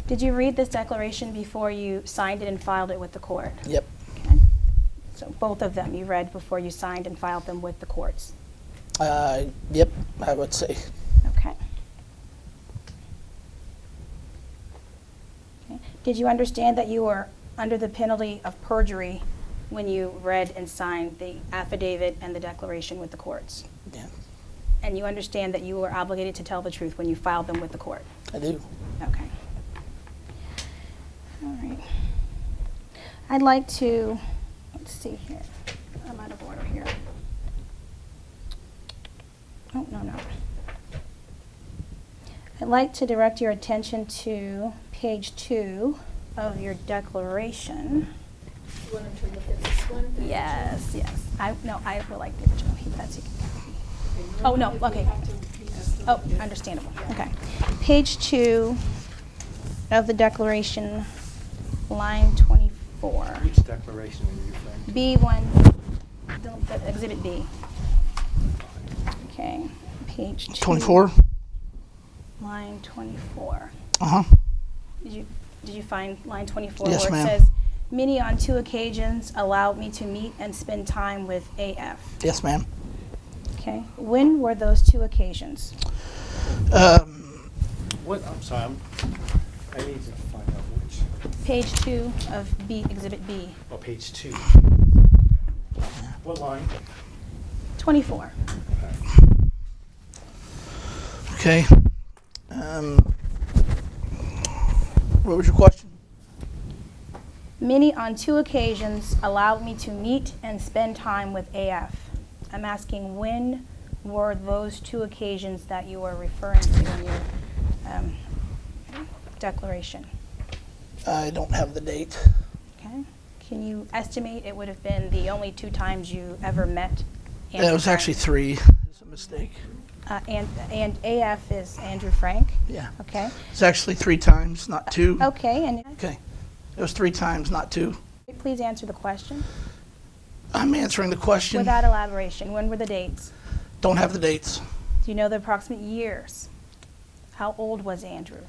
Did you read this declaration before you signed it and filed it with the court? Yep. Okay. So both of them you read before you signed and filed them with the courts? Yep, I would say. Okay. Okay. Did you understand that you were under the penalty of perjury when you read and signed the affidavit and the declaration with the courts? Yeah, And you understand that you were obligated to tell the truth when you filed them with the court? I do. Okay. All right. I'd like to, let's see here. I'm out of order here. Oh, no. I'd like to direct your attention to page 2 of your declaration. You want him to look at this one? Yes. I would like the original. That's you can copy. Oh, no, okay. Oh, understandable. Yeah. Okay. Page 2 of the declaration, line 24. Which declaration are you referring to? B1, Exhibit B. Okay, page 2. 24? Line 24. Uh-huh. Did you find line 24 Yes, where it ma'am. says, Minny on 2 occasions allowed me to meet and spend time with AF? Yes, ma'am. Okay, when were those 2 occasions? What, I'm sorry, I need to find out which. Page 2 of B, Exhibit B. Oh, page 2. What line? 24. Okay. What was your question? Minny on 2 occasions allowed me to meet and spend time with AF. I'm asking when were those 2 occasions that you were referring to in your declaration? I don't have the date. Okay. Can you estimate it would have been the only 2 times you ever met? It was actually 3. It's a mistake. And AF is Andrew Frank? Yeah. Okay. It's actually 3 times, not 2. Okay, and Okay. It was 3 times, not 2. please answer the question. I'm answering the question. Without elaboration, when were the dates? Don't have the dates. Do you know the approximate years? How old was Andrew?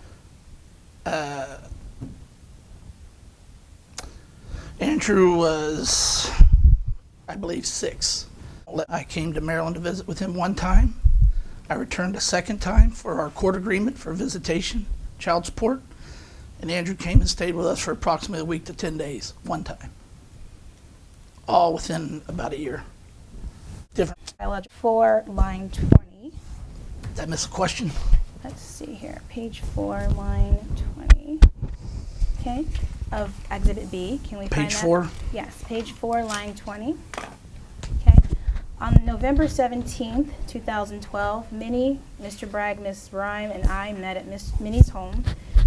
Andrew was, I believe, 6. I came to Maryland to visit with him 1 time. I returned a 2nd time for our court agreement for visitation, child support. And Andrew came and stayed with us for approximately a week to 10 days, 1 time. All within about a year. Different. Psychologist 4, line 20. Did I miss a question? Let's see here, page 4, line 20. Okay, of Exhibit B. Can we find Page that? 4? Yes, page 4, line 20. Okay. On November 17th, 2012, Minny, Mr. Bragg, Ms. Rhyme, and I met at Minnie's home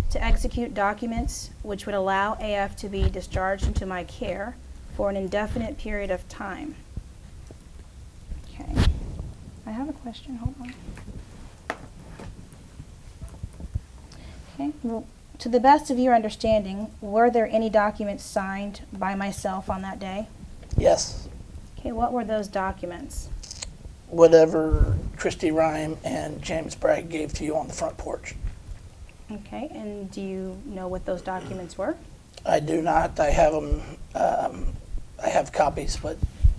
to execute documents which would allow AF to be discharged into my care for an indefinite period of time. Okay. I have a question. Hold on. Okay. Well, to the best of your understanding, were there any documents signed by myself on that day? Yes. Okay. What were those documents? Whatever Christy Rhyme and James Bragg gave to you on the front porch. Okay. And do you know what those documents were? I do not. I have them. I have copies, but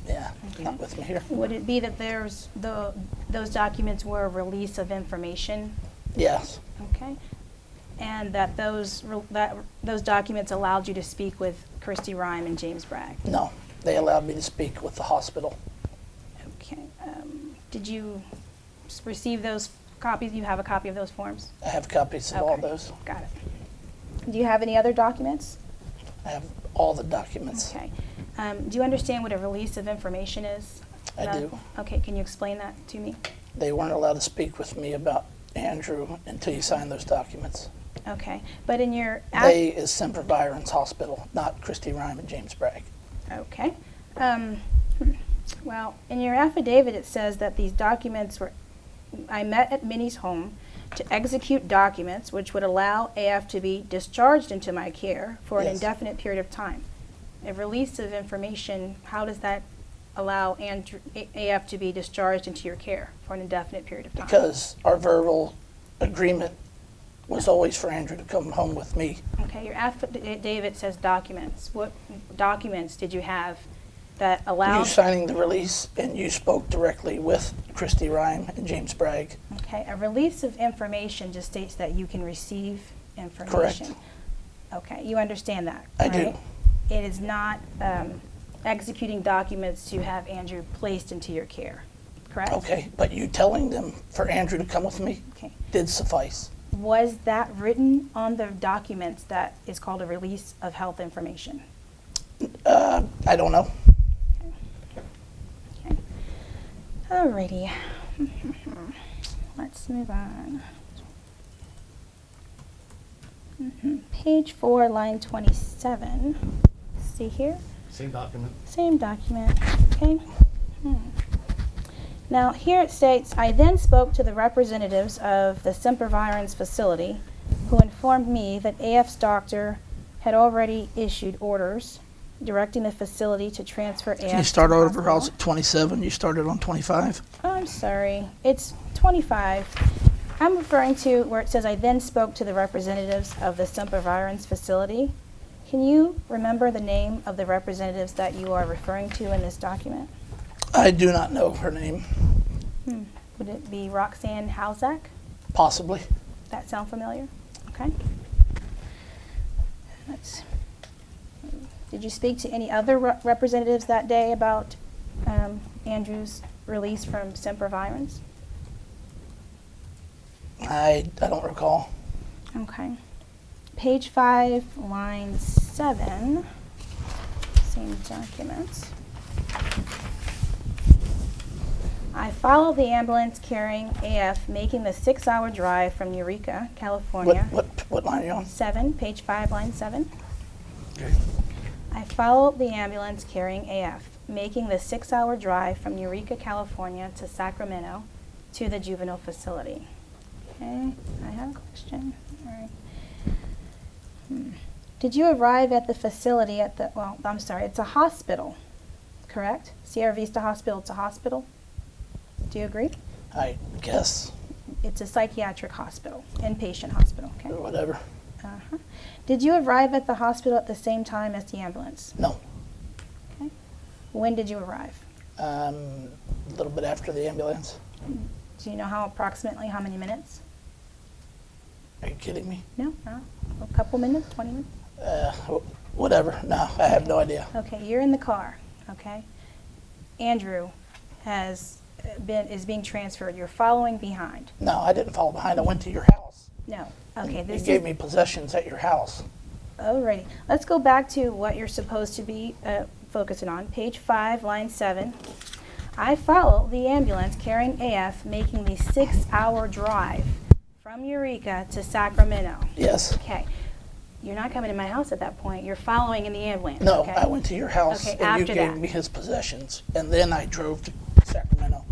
yeah, Okay. not with me here. Would it be that those documents were a release of information? Yes. Okay. And that those documents allowed you to speak with Christy Rhyme and James Bragg? No, they allowed me to speak with the hospital. Okay. Did you receive those copies? You have a copy of those forms? I have copies of all Okay. those. Got it. Do you have any other documents? I have all the documents. Okay. Do you understand what a release of information is? I No? do. Okay. Can you explain that to me? They weren't allowed to speak with me about Andrew until you signed those documents. Okay. But in your... They is Semper Byron's hospital, not Christy Rhyme and James Bragg. Okay. Well, in your affidavit it says that these documents were, I met at Minnie's home to execute documents which would allow AF to be discharged into my care for an Yes. indefinite period of time. A release of information, how does that allow AF to be discharged into your care for an indefinite period of time? Because our verbal agreement was always for Andrew to come home with me. Okay, your affidavit says documents. What documents did you have that allowed? You signing the release, and you spoke directly with Christy Rhyme and James Bragg. Okay, a release of information just states that you can receive information. Correct. Okay, you understand that, I right? do. It is not executing documents to have Andrew placed into your care, correct? Okay, but you telling them for Andrew to come with me Okay. did suffice. Was that written on the documents that is called a release of health information? I don't know. Okay. Alrighty. Let's move on. Page 4, line 27. See here? Same document. Same document, okay? Now, here it states, I then spoke to the representatives of the Sempervirens facility who informed me that AF's doctor had already issued orders directing the facility to transfer AF Can you start to the over? I was hospital. at 27. You started on 25. Oh, I'm sorry. It's 25. I'm referring to where it says, I then spoke to the representatives of the Sempervirens facility. Can you remember the name of the representatives that you are referring to in this document? I do not know her name. Would it be Roxanne Halzak? Possibly. That sound familiar? Okay. Did you speak to any other representatives that day about Andrew's release from Sempervirens? I don't recall. Okay. Page 5, line 7, same document. I followed the ambulance carrying AF, making the 6-hour drive from Eureka, California. What line are you on? 7, page 5, line 7. Okay. I followed the ambulance carrying AF, making the 6-hour drive from Eureka, California to Sacramento to the juvenile facility. Okay, I have a question. All right. Did you arrive at the facility at the, well, I'm sorry, it's a hospital, correct? Sierra Vista Hospital, it's a hospital? Do you agree? I guess. It's a psychiatric hospital, inpatient hospital, okay? Or whatever. Uh-huh. Did you arrive at the hospital at the same time as the ambulance? No. Okay. When did you arrive? A little bit after the ambulance. Do you know approximately how many minutes? Are you kidding me? No? A couple minutes, 20 minutes? Whatever. No, I have no idea. Okay, you're in the car, okay? Andrew is being transferred. You're following behind. No, I didn't follow behind. I went to your house. No. Okay, You this gave is me possessions at your house. alrighty. Let's go back to what you're supposed to be focusing on. Page 5, line 7. I followed the ambulance carrying AF, making the 6-hour drive from Eureka to Sacramento. Yes. Okay. You're not coming to my house at that point. You're following in the ambulance. No, okay? I went to your house Okay, and you after gave that. me his possessions, and then I drove to Sacramento.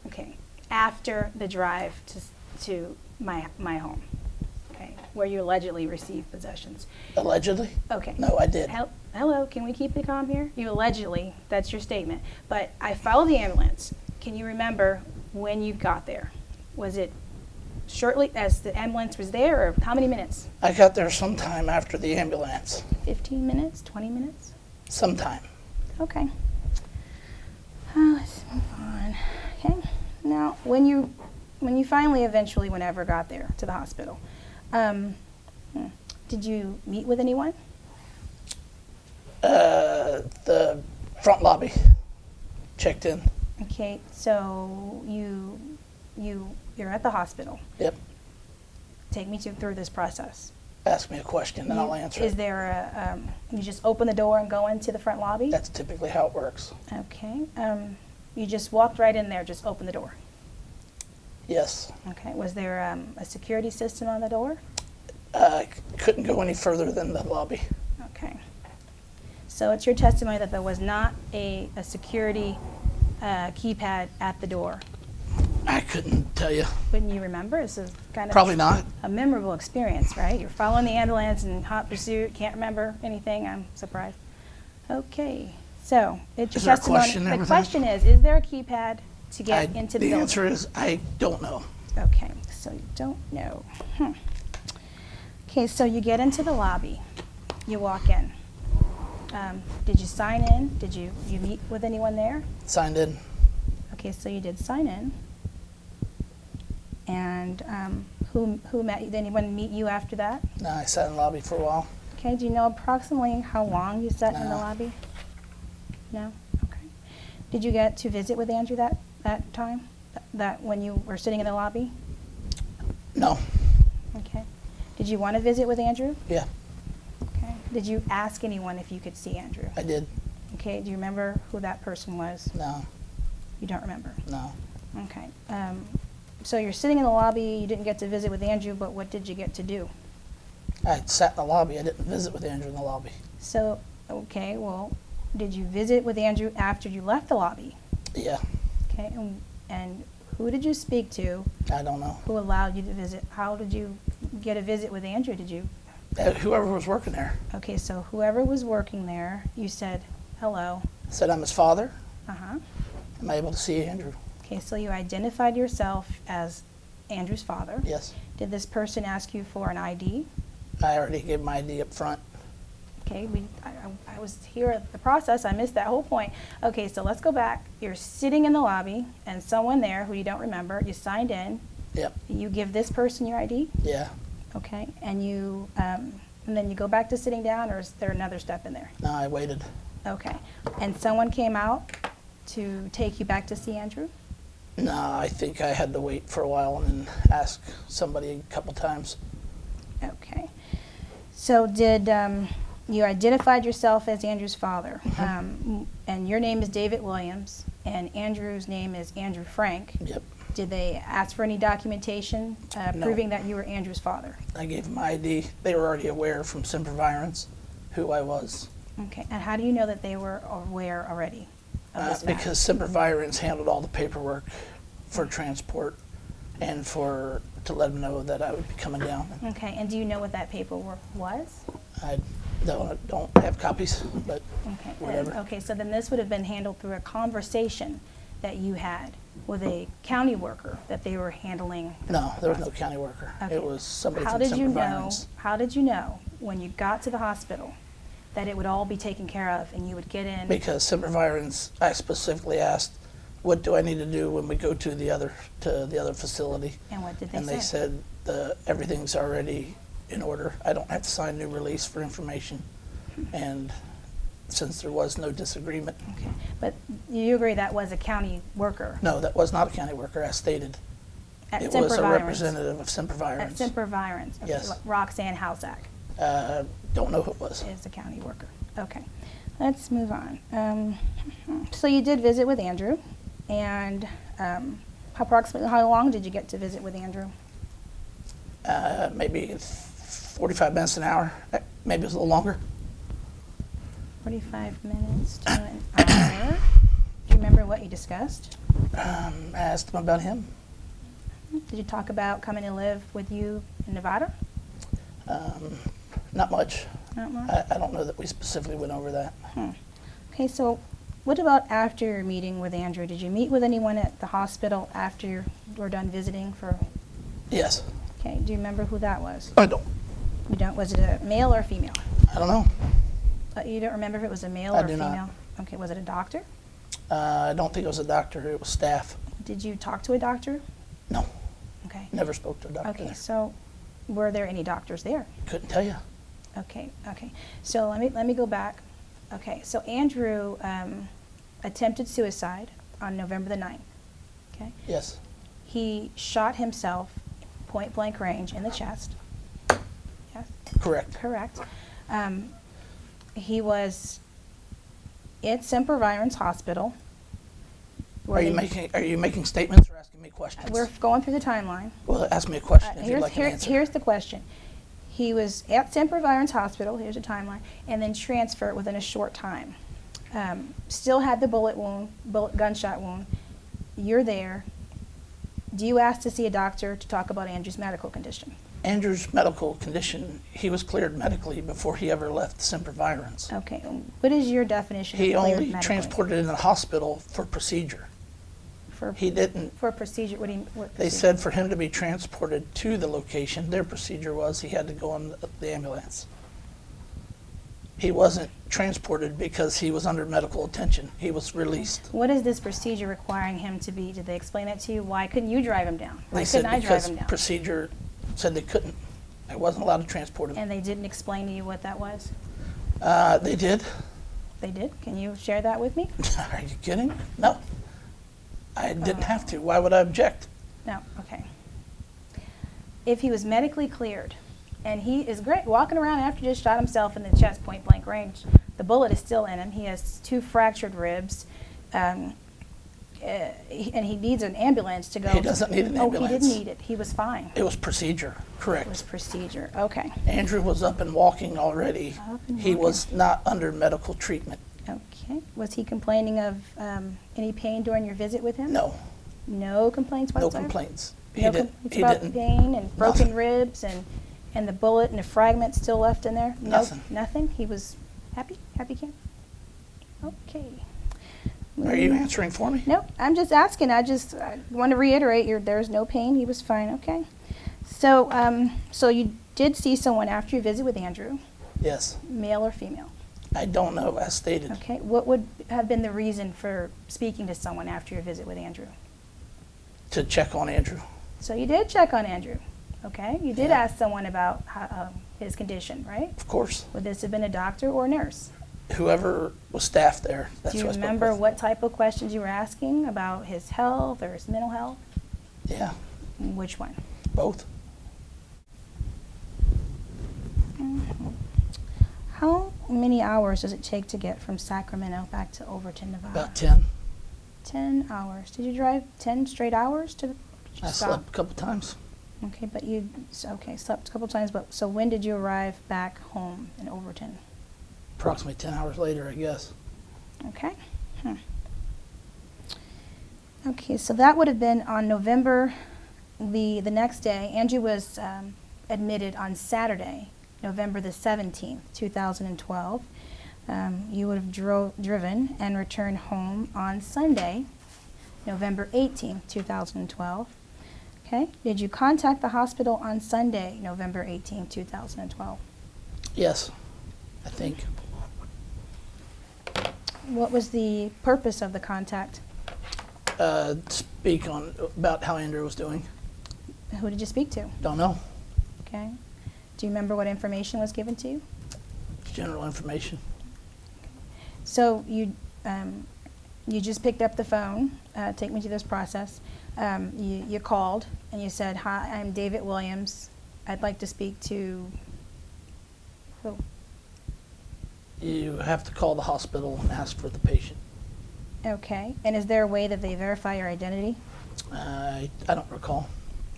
Okay. After the drive to my home. Okay. Where you allegedly received possessions. Allegedly? Okay. No, I did. Hello, can we keep it calm here? You allegedly, that's your statement. But I followed the ambulance. Can you remember when you got there? Was it shortly as the ambulance was there, or how many minutes? I got there sometime after the ambulance. 15 minutes, 20 minutes? Sometime. Okay. Let's move on. Okay. Now, when you finally eventually whenever got there to the hospital, did you meet with anyone? The front lobby. Checked in. Okay, so you're at the hospital. Yep. Take me through this process. Ask me a question and I'll answer Is it. there you just open the door and go into the front lobby? That's typically how it works. Okay. You just walked right in there, just open the door. Yes. Okay. Was there a security system on the door? Couldn't go any further than the lobby. Okay. So it's your testimony that there was not a security keypad at the door. I couldn't tell you. Wouldn't you remember? This is kind of Probably not. a memorable experience, right? You're following the ambulance in hot pursuit, can't remember anything. I'm surprised. Okay. So it's your Is there a testimony. question there The with that? question is there a keypad to get into the The building? answer is I don't know. Okay. so you don't know. Okay, so you get into the lobby. You walk in. Did you sign in? Did you meet with anyone there? Signed in. Okay, so you did sign in. And who met you? Did anyone meet you after that? No, I sat in the lobby for a while. Okay, do you know approximately how long you sat in the No. lobby? No? Okay. Did you get to visit with Andrew that time? That when you were sitting in the lobby? No. Okay. Did you want to visit with Andrew? Yeah, Okay. Did you ask anyone if you could see Andrew? I did. Okay, do you remember who that person was? No. You don't remember? No. Okay. So you're sitting in the lobby, you didn't get to visit with Andrew, but what did you get to do? I sat in the lobby. I didn't visit with Andrew in the lobby. So, okay, well, did you visit with Andrew after you left the lobby? Yeah, Okay, and who did you speak to? I don't know. Who allowed you to visit? How did you get a visit with Andrew? Did you? Whoever was working there Okay, so whoever was working there, you said hello. said I'm his father. Uh-huh. Am I able to see Andrew? Okay, so you identified yourself as Andrew's father. Yes. Did this person ask you for an ID? I already gave my ID up front. Okay, I was here at the process. I missed that whole point. Okay, so let's go back. You're sitting in the lobby, and someone there who you don't remember, you signed in. Yep. You give this person your ID. Yeah. Okay, and then you go back to sitting down, or is there another step in there? No, I waited. Okay, and someone came out to take you back to see Andrew? No, I think I had to wait for a while and then ask somebody a couple times. Okay. So did you identified yourself as Andrew's father, and your name is David Williams, and Andrew's name is Andrew Frank. Yep. Did they ask for any documentation No. proving that you were Andrew's father? I gave them my ID. They were already aware from Sempervirence who I was. Okay, and how do you know that they were aware already of this matter? Because Sempervirence handled all the paperwork for transport and to let them know that I would be coming down. Okay, and do you know what that paperwork was? I don't have copies, but Okay. whatever. Okay, so then this would have been handled through a conversation that you had with a county worker that they were handling. No, there was no county worker. Okay. It was somebody How from did you know? Sempervirence. How did you know when you got to the hospital that it would all be taken care of and you would get in? Because Sempervirence, I specifically asked, what do I need to do when we go to the other facility? And what did they And say? they said everything's already in order. I don't have to sign a new release for information. And since there was no disagreement, Okay, but you agree that was a county worker no, that was not a county worker, as stated. at It was a Sempervirence? representative of At Sempervirence. Sempervirence? Okay, Yes. like Roxanne Housack Don't know who it was. is a county worker. Okay, let's move on. So you did visit with Andrew, and approximately how long did you get to visit with Andrew? Maybe 45 minutes, an hour. Maybe it was a little longer. 45 minutes to an hour. Do you remember what you discussed? I asked him about him. Did you talk about coming to live with you in Nevada? Not much. Not much? I don't know that we specifically went over that. Okay, so what about after your meeting with Andrew? Did you meet with anyone at the hospital after you were done visiting for? Yes. Okay, do you remember who that was? I don't. You don't, was it a male or a female? I don't know. You don't remember if it was a male I or a do not. female? Okay, was it a doctor? I don't think it was a doctor. It was staff. Did you talk to a doctor? No, Okay. never spoke to a doctor. Okay, there. so were there any doctors there? Couldn't tell you. Okay. So let me go back. Okay, so Andrew attempted suicide on November the 9th. Okay. Yes. He shot himself point blank range in the chest. Yes. Correct. Correct. He was at Sempervirence Hospital. Are you making statements or asking me questions? We're going through the timeline. Well, ask me a question if you'd like an answer. Here's the question. He was at Sempervirence Hospital, here's a timeline, and then transferred within a short time. Still had the gunshot wound. You're there. Do you ask to see a doctor to talk about Andrew's medical condition? Andrew's medical condition, he was cleared medically before he ever left Sempervirence. Okay, what is your definition of He cleared only medically? transported in the hospital for procedure. For He didn't. for procedure, what They procedure? said for him to be transported to the location, their procedure was he had to go on the ambulance. He wasn't transported because he was under medical attention. He was released. What is this procedure requiring him to be? Did they explain that to you? Why couldn't you drive him down? Why They said couldn't I drive because him down? procedure said they couldn't. I wasn't allowed to transport him. And they didn't explain to you what that was? They did. They did? Can you share that with me? Are you kidding? No. I didn't have to. Why would I object? No, okay. If he was medically cleared, and he is great walking around after he just shot himself in the chest point blank range, the bullet is still in him. He has 2 fractured ribs, and he needs an ambulance to go. He doesn't need an ambulance. Oh, he didn't need it. He was fine. It was procedure, correct. It was procedure. Okay. Andrew was up and walking already. Up and He walking. was not under medical treatment. Okay. Was he complaining of any pain during your visit with him? No, No complaints no whatsoever? complaints. No complaints about didn't. pain and broken Nothing. ribs and the bullet and the fragment still left in there? No, Nothing. Nothing? He was happy? Happy camp? Okay. Are you answering for me? No, I'm just asking. I want to reiterate, there's no pain. He was fine. Okay. So, so you did see someone after your visit with Andrew, Yes. male or female? I don't know, as stated. Okay. What would have been the reason for speaking to someone after your visit with Andrew? To check on Andrew. So you did check on Andrew. Okay. You did Yeah. ask someone about his condition, right? Of course. Would this have been a doctor or a nurse? Whoever was staffed there, that's Do you who I spoke remember with. what type of questions you were asking about his health or his mental health? Yeah, Which one? both. How many hours does it take to get from Sacramento back to Overton, Nevada? About 10. 10 hours. Did you drive 10 straight hours to I stop? slept a couple times. Okay, but you slept a couple times. But so when did you arrive back home in Overton? Approximately 10 hours later, I guess. Okay. Okay, so that would have been on November, the next day. Angie was admitted on Saturday, November the 17th, 2012. You would have driven and returned home on Sunday, November 18th, 2012. Okay. Did you contact the hospital on Sunday, November 18th, 2012? Yes, I think. What was the purpose of the contact? Speak on about how Andrew was doing. Who did you speak to? Don't know. Okay. Do you remember what information was given to you? General information. So you just picked up the phone. Take me through this process. You called and you said, "Hi, I'm David Williams. I'd like to speak to who?" You have to call the hospital and ask for the patient. Okay. And is there a way that they verify your identity? I don't recall.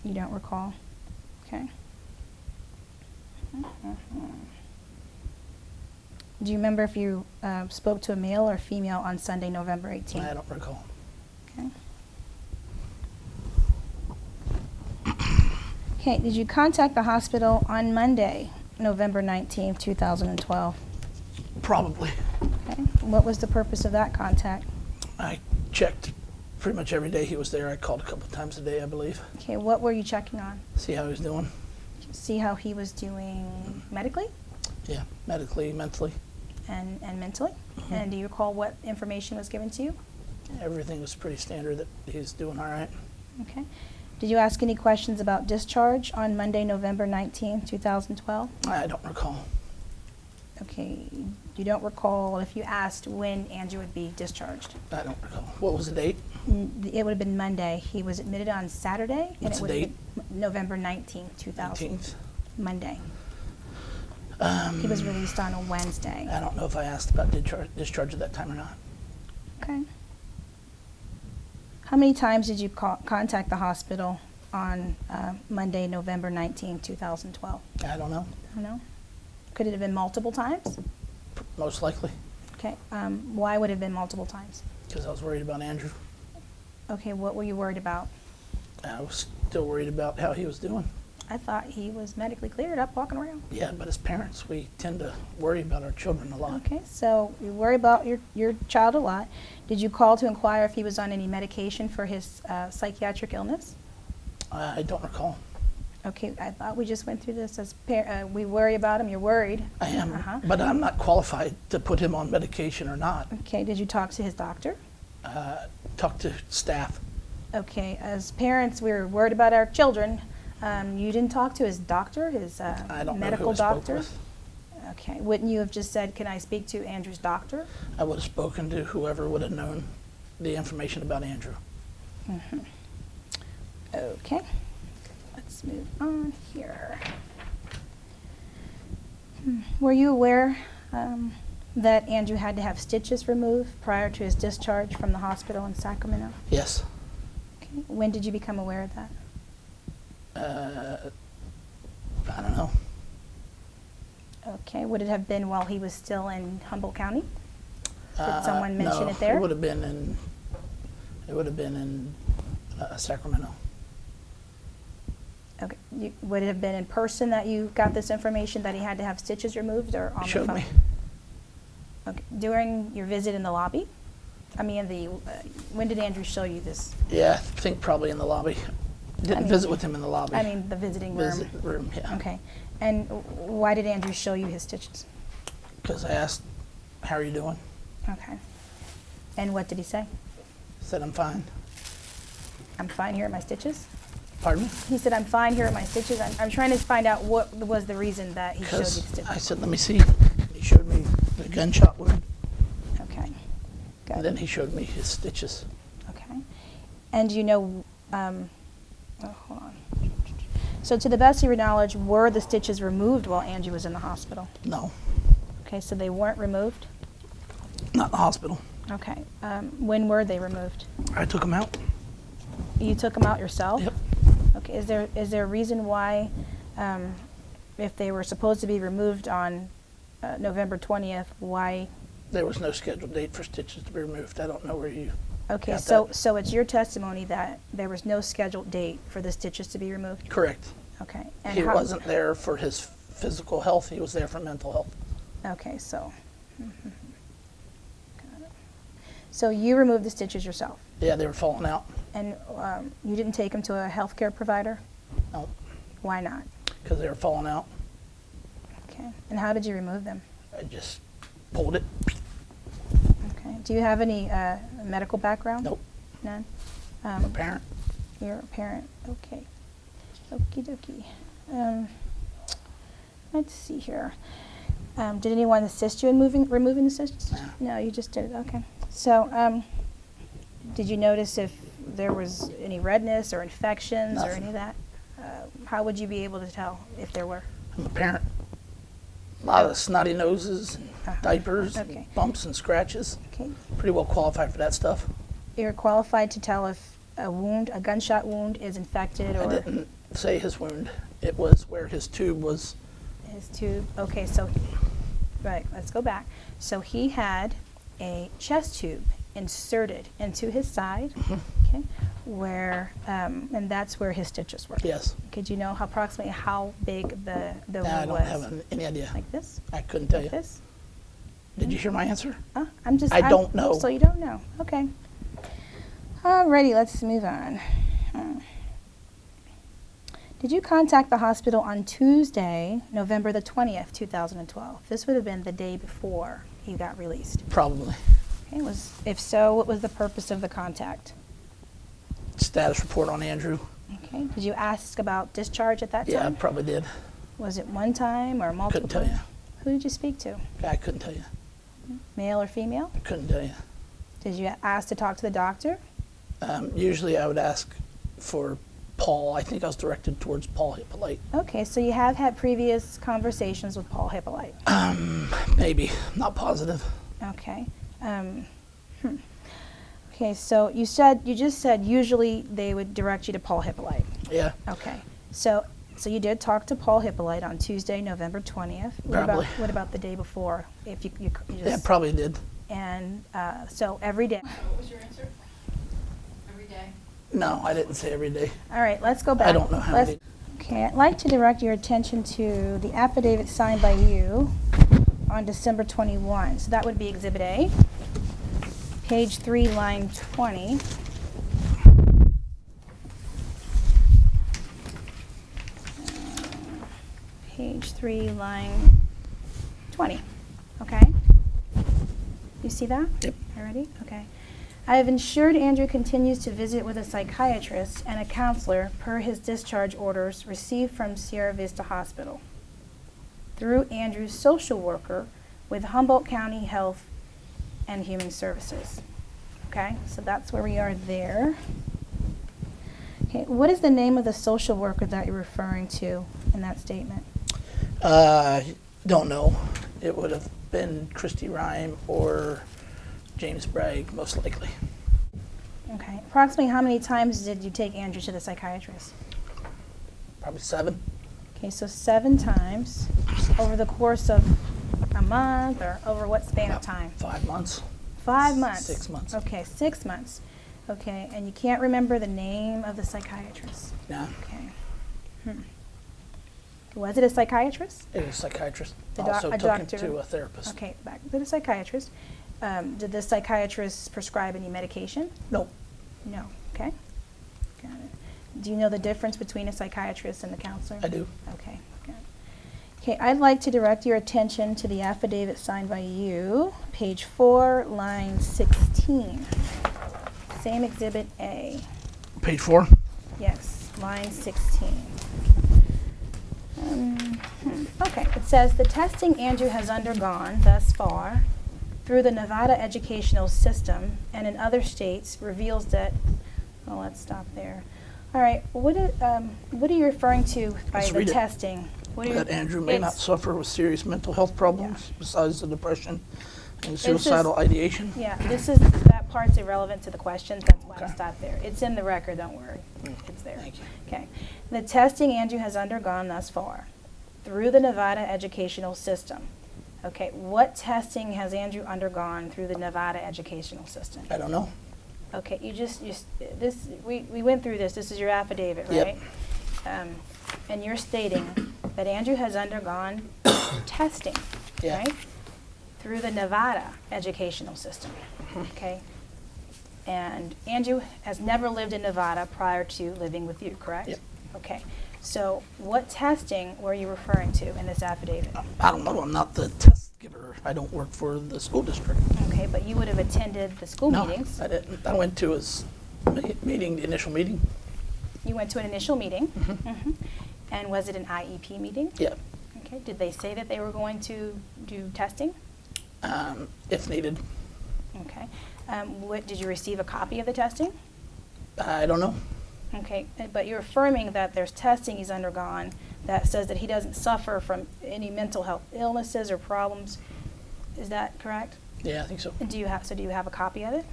You don't recall. Okay. Do you remember if you spoke to a male or female on Sunday, November 18th? I don't recall. Okay. Okay, did you contact the hospital on Monday, November 19th, 2012? Probably. Okay. What was the purpose of that contact? I checked pretty much every day he was there. I called a couple times a day, I believe. Okay, what were you checking on? See how he was doing. See how he was doing medically Yeah, medically, mentally. and mentally? And do you recall what information was given to you? Everything was pretty standard that he's doing all right. Okay. Did you ask any questions about discharge on Monday, November 19th, 2012? I don't recall. Okay. You don't recall if you asked when Andrew would be discharged? I don't recall. What was the date? It would have been Monday. He was admitted on Saturday, and What's it the would have date? been November 19th, 2000. 19th. Monday. He was released on a Wednesday. I don't know if I asked about discharge at that time or not. Okay. How many times did you contact the hospital on Monday, November 19th, 2012? I don't know. I don't know. Could it have been multiple times? Most likely, Okay. Why would it have been multiple times? because I was worried about Andrew. Okay, what were you worried about? I was still worried about how he was doing. I thought he was medically cleared up walking around. Yeah, but as parents, we tend to worry about our children a lot. Okay, so you worry about your child a lot. Did you call to inquire if he was on any medication for his psychiatric illness? I don't recall. Okay, I thought we just went through this as we worry about him. You're worried. I am, Uh-huh. but I'm not qualified to put him on medication or not. Okay, did you talk to his doctor? Talk to staff. Okay, as parents, we're worried about our children. You didn't talk to his doctor, his I don't know medical who I spoke doctor? with. Okay, wouldn't you have just said, can I speak to Andrew's doctor? I would have spoken to whoever would have known the information about Andrew. Okay, let's move on here. Were you aware that Andrew had to have stitches removed prior to his discharge from the hospital in Sacramento? Yes. Okay. When did you become aware of that? I don't know. Okay, would it have been while he was still in Humboldt County? Did someone mention No, it there? It would have been in Sacramento. Okay, would it have been in person that you got this information that he had to have stitches removed, or on the Showed phone? me. Okay, during your visit in the lobby? I mean, when did Andrew show you this? Yeah, I think probably in the lobby. Didn't mean- visit with him in the lobby. I mean, the visiting room? Visit room, yeah. Okay, and why did Andrew show you his stitches? Because I asked, how are you doing? Okay, and what did he say? Said, I'm fine. I'm fine here at my stitches? Pardon me? He said, I'm fine here at my stitches. I'm trying to find out what was the reason that he showed you the Because stitches. I said, let me see. He showed me the gunshot wound, Okay, and good. then he showed me his stitches. Okay. And you know, hold on. So to the best of your knowledge, were the stitches removed while Angie was in the hospital? No, Okay, so they weren't removed? not in the hospital. Okay. When were they removed? I took him out. You took them out yourself? Yep. Okay, is there a reason why, if they were supposed to be removed on November 20th, why? There was no scheduled date for stitches to be removed. I don't know where you Okay, got so that. it's your testimony that there was no scheduled date for the stitches to be removed? Correct. Okay. He wasn't there for his physical health. He was there for mental health. Okay, so. Got it. So you removed the stitches yourself, Yeah, they were falling out. and you didn't take them to a healthcare provider? No, Why not? because they were falling out. Okay, and how did you remove them? I just pulled it. Okay, do you have any medical background? Nope. None? I'm a parent. You're a parent, okay. Okie dokie. Let's see here. Did anyone assist you in removing the stitches? No. No, you just did it, okay. So, did you notice if there was any redness or infections or Nothing. any of that? How would you be able to tell if there were? I'm a parent. A lot of snotty noses and diapers, Okay. and bumps and scratches. Okay, Pretty well qualified for that stuff. you're qualified to tell if a gunshot wound is infected I or didn't say his wound. It was where his tube was. his tube. Okay, so, right, let's go back. So he had a chest tube inserted into his side, okay, where, and that's where his stitches were. Yes. Could you know approximately how big the Nah, wound I don't was? have any idea. Like this? I couldn't tell Like you. this? Did you hear my answer? I don't know. So you don't know, okay. Alrighty, let's move on. Did you contact the hospital on Tuesday, November the 20th, 2012? This would have been the day before he got released. Probably. Okay, if so, what was the purpose of the contact? Status report on Andrew. Okay, did you ask about discharge at that Yeah, I time? probably did. Was it one time or multiple Couldn't tell times? you. Who did you speak to? I couldn't tell you. Male or female? I couldn't tell you. Did you ask to talk to the doctor? Usually I would ask for Paul. I think I was directed towards Paul Hippolyte. Okay, so you have had previous conversations with Paul Hippolyte. Maybe. Not positive. Okay. Okay, so you just said usually they would direct you to Paul Hippolyte. Yeah. Okay. So you did talk to Paul Hippolyte on Tuesday, November 20th. Probably. What about the day before? If you just, Yeah, probably did. and so every day. What was your answer? Every day? No, I didn't say every day. All right, let's go back. I don't know how Let's- many. Okay, I'd like to direct your attention to the affidavit signed by you on December 21. So that would be Exhibit A, page 3, line 20. Page 3, line 20. Okay? You see that? Yep. Already? Okay. I have ensured Andrew continues to visit with a psychiatrist and a counselor per his discharge orders received from Sierra Vista Hospital through Andrew's social worker with Humboldt County Health and Human Services. Okay, so that's where we are there. Okay, what is the name of the social worker that you're referring to in that statement? Don't know. It would have been Christy Rhyme or James Bragg, most likely. Okay, approximately how many times did you take Andrew to the psychiatrist? Probably 7. Okay, so 7 times over the course of a month, or over what span of time? 5 months. 5 months. 6 months. Okay, 6 months. Okay, and you can't remember the name of the psychiatrist? No, Okay. Was it a psychiatrist? it was a psychiatrist. The Also a took him doctor. to a therapist. Okay, back to the psychiatrist. Did the psychiatrist prescribe any medication? No, No. Okay. Got it. Do you know the difference between a psychiatrist and a counselor? I do. Okay. Got it. Okay, I'd like to direct your attention to the affidavit signed by you, page 4, line 16. Same Exhibit A. Page 4. Yes, line 16. Okay, it says the testing Andrew has undergone thus far through the Nevada educational system and in other states reveals that, well, let's stop there. All right, what are you referring to by Let's the read it. testing? What are you- That Andrew may not it's- suffer with serious mental health problems besides the depression and is- suicidal ideation. Yeah, that part's irrelevant to the questions, that's why I Okay. stopped there. It's in the record, don't worry, it's there. Thank you. Okay, the testing Andrew has undergone thus far through the Nevada educational system. Okay, what testing has Andrew undergone through the Nevada educational system? I don't know. Okay, we went through this is your affidavit, right? Yep. And you're stating that Andrew has undergone testing, Yeah. right? Through the Nevada educational system, okay? And Andrew has never lived in Nevada prior to living with you, correct? Yep. Okay, so what testing were you referring to in this affidavit? I don't know. I'm not the test giver. I don't work for the school district. Okay, but you would have attended the school No, meetings. I didn't. I went to his meeting, the initial meeting. You went to an initial meeting. Mhm. And was it an IEP meeting? Yeah, Okay, did they say that they were going to do testing? if needed. Okay. Did you receive a copy of the testing? I don't know. Okay, but you're affirming that there's testing he's undergone that says that he doesn't suffer from any mental health illnesses or problems. Is that correct? Yeah, I think so. And do you have a copy of it?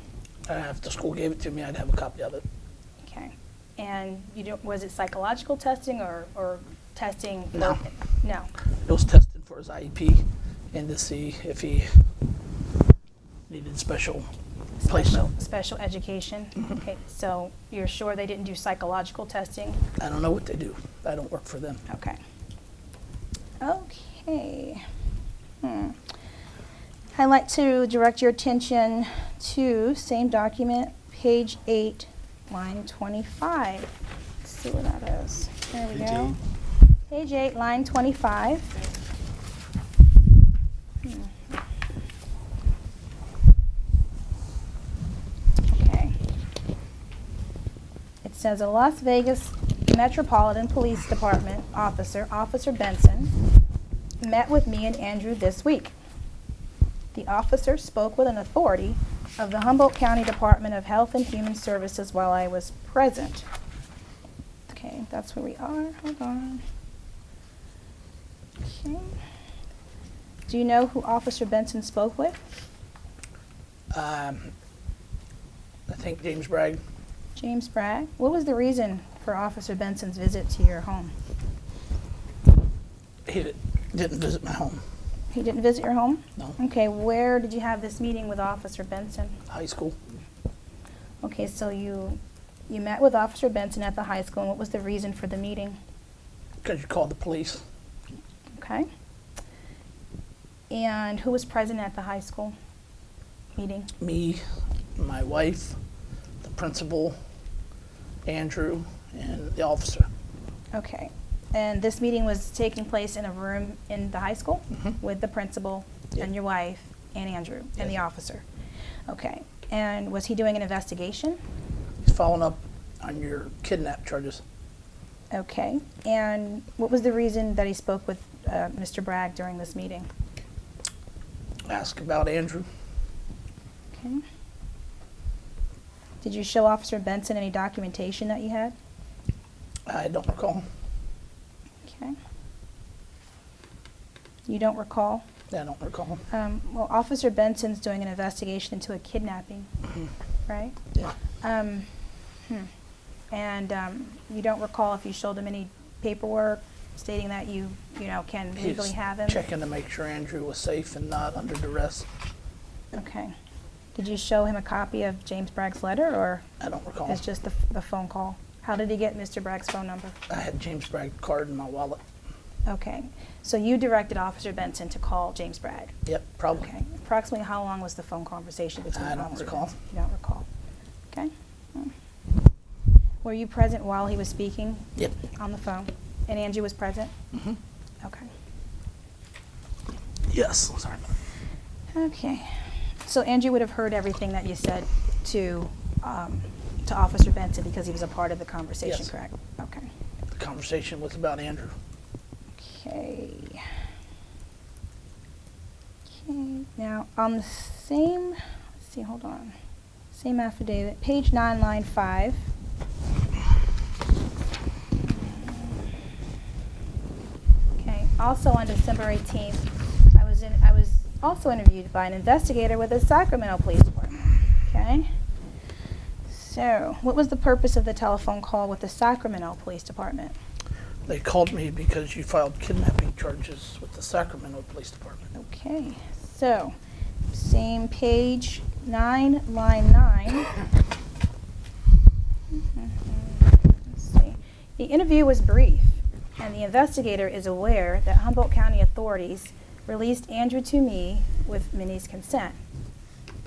If the school gave it to me, I'd have a copy of it. Okay. And was it psychological testing or testing? No. No. It was tested for his IEP and to see if he needed special placement. Special education? Okay, so you're sure they didn't do psychological testing? I don't know what they do. I don't work for them. Okay. Okay. I'd like to direct your attention to same document, page 8, line 25. Let's see what that is. There we go. Page 8, line 25. Okay. It says a Las Vegas Metropolitan Police Department officer, Officer Benson, met with me and Andrew this week. The officer spoke with an authority of the Humboldt County Department of Health and Human Services while I was present. Okay, that's where we are. Hold on. Okay. Do you know who Officer Benson spoke with? I think James Bragg. James Bragg. What was the reason for Officer Benson's visit to your home? He didn't visit my home. He didn't visit your home? No. Okay, where did you have this meeting with Officer Benson? High school. Okay, so you met with Officer Benson at the high school, and what was the reason for the meeting? Because you called the police. Okay. And who was present at the high school meeting? Me, my wife, the principal, Andrew, and the officer. Okay. And this meeting was taking place in a room in the high school with the principal Yeah. and your wife and Andrew and the Yes. officer. Okay. And was he doing an investigation? He's following up on your kidnap charges. Okay. And what was the reason that he spoke with Mr. Bragg during this meeting? Ask about Andrew. Okay. Did you show Officer Benson any documentation that you had? I don't recall. Okay. You don't recall? I don't recall. Well, Officer Benson's doing an investigation into a kidnapping, right? Yeah. And you don't recall if you showed him any paperwork stating that you can legally have him? Checking to make sure Andrew was safe and not under duress. Okay. Did you show him a copy of James Bragg's letter, or I don't recall. it's just the phone call? How did he get Mr. Bragg's phone number? I had James Bragg's card in my wallet. Okay. So you directed Officer Benson to call James Bragg? Yep, probably. Okay. Approximately how long was the phone conversation between I don't Officer recall. Benson? You don't recall. Okay. Were you present while he was speaking? Yep. On the phone? And Angie was present? Mm-hmm. Okay. Yes. Sorry. Okay. So Angie would have heard everything that you said to Officer Benson because he was a part of the conversation, Yes. correct? Okay. The conversation was about Andrew. Okay. Okay. Now, on the same, let's see, hold on. Same affidavit, page 9, line 5. Okay. Also on December 18th, I was also interviewed by an investigator with the Sacramento Police Department. Okay. So, what was the purpose of the telephone call with the Sacramento Police Department? They called me because you filed kidnapping charges with the Sacramento Police Department. Okay, so same page 9, line 9. Let's see. The interview was brief, and the investigator is aware that Humboldt County authorities released Andrew to me with Minnie's consent.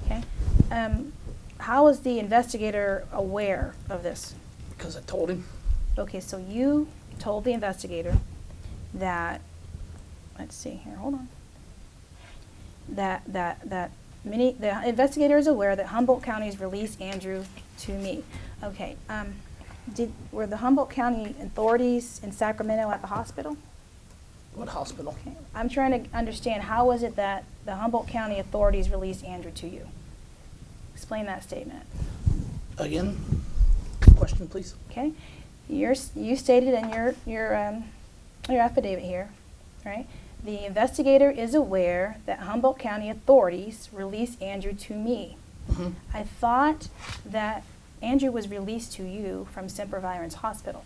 Okay, how is the investigator aware of this? Because I told him. Okay, so you told the investigator that, let's see here, hold on. That Minnie, the investigator is aware that Humboldt County's released Andrew to me. Okay, were the Humboldt County authorities in Sacramento at the hospital? What hospital? Okay, I'm trying to understand, how was it that the Humboldt County authorities released Andrew to you? Explain that statement. Again? Question, please. Okay, you stated in your affidavit here, right? The investigator is aware that Humboldt County authorities released Andrew to me. Mm-hmm. I thought that Andrew was released to you from Semper Virens Hospital.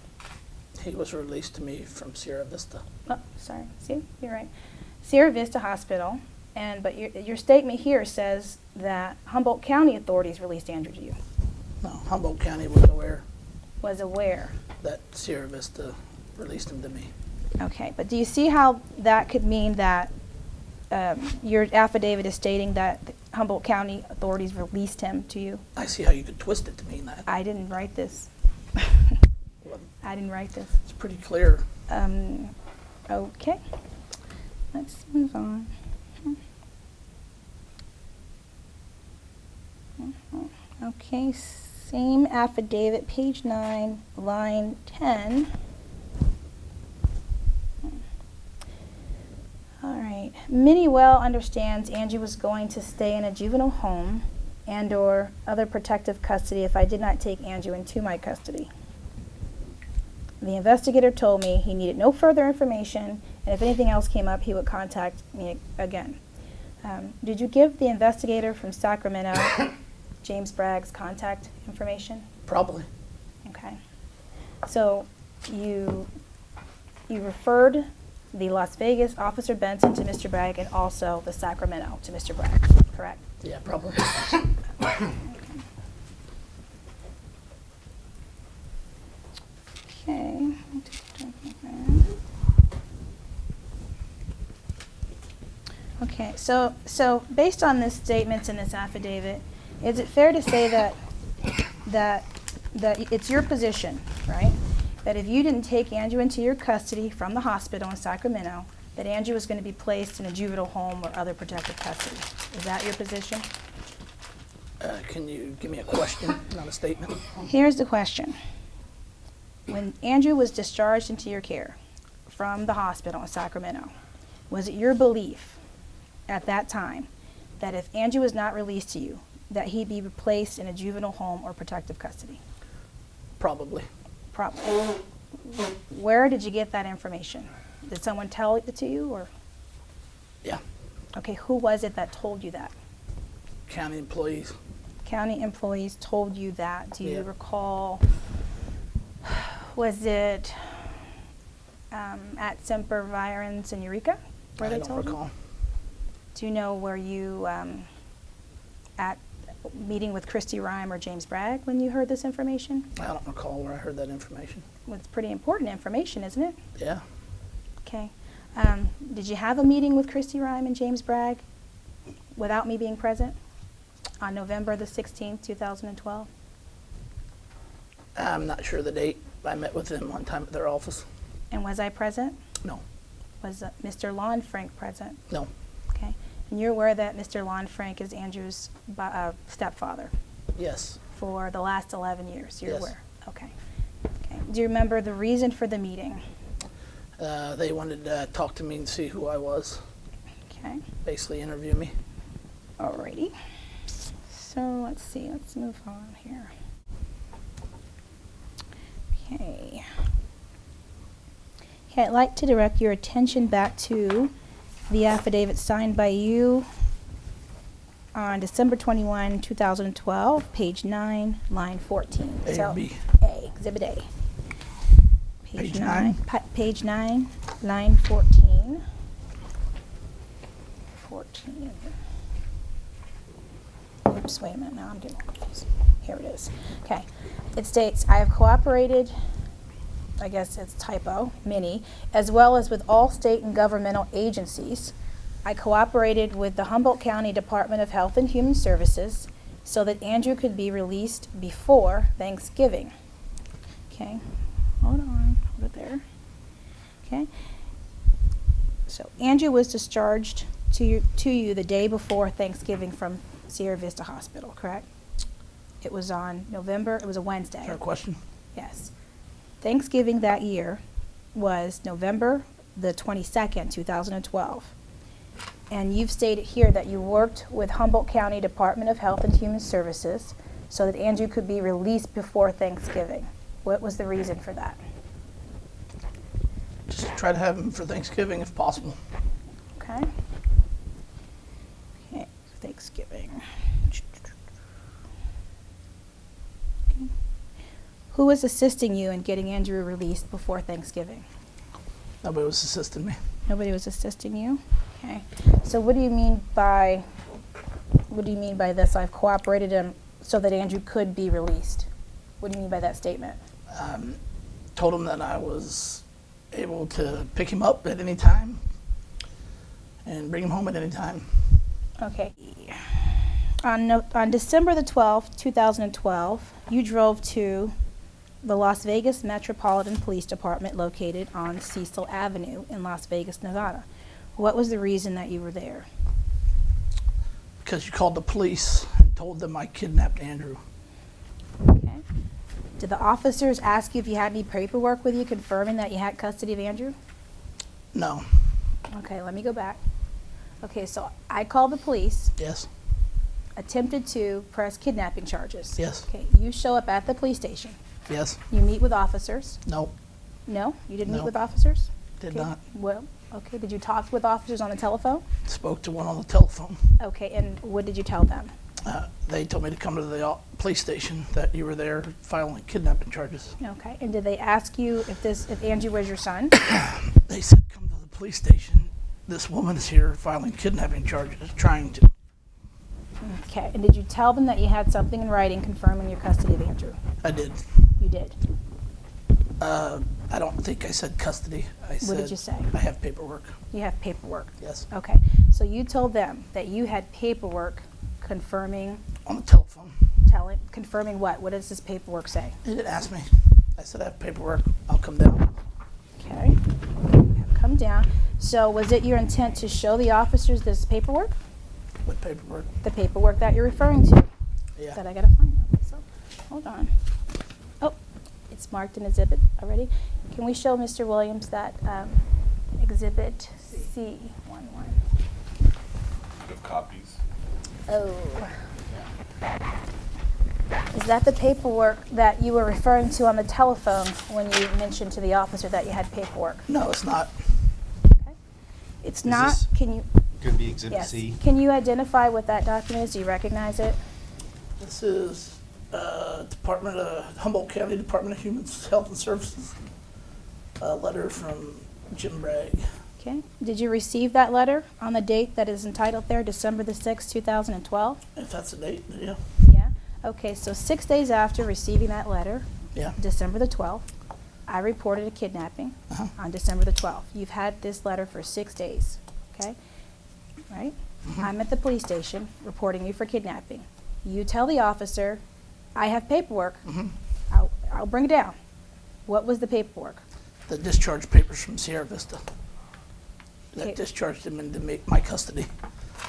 He was released to me from Sierra Vista. Oh, sorry. See, you're right. Sierra Vista Hospital, but your statement here says that Humboldt County authorities released Andrew to you. No, Humboldt County was aware Was aware. that Sierra Vista released him to me. Okay, but do you see how that could mean that your affidavit is stating that the Humboldt County authorities released him to you? I see how you could twist it to mean that. I didn't write this. Well, I didn't write this. it's pretty clear. Okay, let's move on. Okay, same affidavit, page 9, line 10. All right. Minnie well understands Angie was going to stay in a juvenile home and/or other protective custody if I did not take Andrew into my custody. The investigator told me he needed no further information, and if anything else came up, he would contact me again. Did you give the investigator from Sacramento James Bragg's contact information? Probably. Okay. So you referred the Las Vegas Officer Benson to Mr. Bragg and also the Sacramento to Mr. Bragg, correct? Yeah, probably. Okay. Okay, so based on this statements in this affidavit, is it fair to say that it's your position, right? That if you didn't take Andrew into your custody from the hospital in Sacramento, that Andrew was going to be placed in a juvenile home or other protective custody? Is that your position? Can you give me a question, not a statement? Here's the question. When Andrew was discharged into your care from the hospital in Sacramento, was it your belief at that time that if Andrew was not released to you, that he'd be replaced in a juvenile home or protective custody? Probably. Probably. Where did you get that information? Did someone tell it to you, or? Yeah. Okay, who was it that told you that? County employees. County employees told you that. Do you Yeah. recall, was it at Semper Virens in Eureka where I they don't told you? recall. Do you know, were you at meeting with Christy Rhyme or James Bragg when you heard this information? I don't recall where I heard that information. Well, it's pretty important information, isn't it? Yeah. Okay. Did you have a meeting with Christy Rhyme and James Bragg without me being present on November the 16th, 2012? I'm not sure the date. I met with them one time at their office. And was I present? No. Was Mr. Lonfrank present? No. Okay. And you're aware that Mr. Lonfrank is Andrew's stepfather Yes. for the last 11 years? You're Yes. aware? Okay. Okay. Do you remember the reason for the meeting? They wanted to talk to me and see who I was. Okay. Basically interview me. Alrighty. So let's see. Let's move on here. Okay. Okay, I'd like to direct your attention back to the affidavit signed by you on December 21, 2012, page 9, line 14. A or B? A, Exhibit A. Page 9? Page 9, line 14. 14. Oops, wait a minute, now I'm getting confused. Here it is. Okay. It states, I have cooperated, I guess it's typo, Minny, as well as with all state and governmental agencies. I cooperated with the Humboldt County Department of Health and Human Services so that Andrew could be released before Thanksgiving. Okay, hold on, hold it there. Okay. So Andrew was discharged to you the day before Thanksgiving from Sierra Vista Hospital, correct? It was on November, it was a Wednesday. Fair question. Yes. Thanksgiving that year was November the 22nd, 2012. And you've stated here that you worked with Humboldt County Department of Health and Human Services so that Andrew could be released before Thanksgiving. What was the reason for that? Just try to have him for Thanksgiving if possible. Okay. Okay, Thanksgiving. Okay. Who was assisting you in getting Andrew released before Thanksgiving? Nobody was assisting me. Nobody was assisting you? Okay. So what do you mean by this? I've cooperated him so that Andrew could be released. What do you mean by that statement? Told him that I was able to pick him up at any time and bring him home at any time. Okay. On December the 12th, 2012, you drove to the Las Vegas Metropolitan Police Department located on Cecil Avenue in Las Vegas, Nevada. What was the reason that you were there? Because you called the police and told them I kidnapped Andrew. Okay. Did the officers ask you if you had any paperwork with you confirming that you had custody of Andrew? No. Okay, let me go back. Okay, so I called the police, Yes. attempted to press kidnapping charges. Yes. Okay, you show up at the police station. Yes. You meet with officers. No. No, you didn't meet No. with officers? Did Okay. not. Well, okay, did you talk with officers on the telephone? Spoke to one on the telephone. Okay, and what did you tell them? They told me to come to the police station, that you were there filing kidnapping charges. Okay, and did they ask you if Andrew was your son? They said, come to the police station. This woman is here filing kidnapping charges, trying to. Okay, and did you tell them that you had something in writing confirming your custody of Andrew? I did. You did. I don't think I said custody. I said, What did you say? I have paperwork. You have paperwork. Yes. Okay, so you told them that you had paperwork confirming, On the telephone. confirming what? What does this paperwork say? He didn't ask me. I said, I have paperwork. I'll come down. Okay, come down. So was it your intent to show the officers this paperwork? What paperwork? The paperwork that you're referring to? Yeah. That I gotta find out. So, hold on. Oh, it's marked in exhibit already. Can we show Mr. Williams that exhibit C11? You have copies? Oh. Is that the paperwork that you were referring to on the telephone when you mentioned to the officer that you had paperwork? No, it's not. Okay. It's not. this- Can you? Could be Exhibit Yes. C. Can you identify what that document is? Do you recognize it? This is Humboldt County Department of Human Health and Services. A letter from Jim Bragg. Okay. Did you receive that letter on the date that is entitled there, December the 6th, 2012? If that's the date, yeah. Yeah. Okay, so 6 days after receiving that letter, Yeah. December the 12th, I reported a kidnapping Uh-huh. on December the 12th. You've had this letter for 6 days, okay? Right? I'm at the police station reporting you for kidnapping. You tell the officer, I have paperwork. I'll bring it down. What was the paperwork? The discharge papers from Sierra Vista. Okay. That discharged him into my custody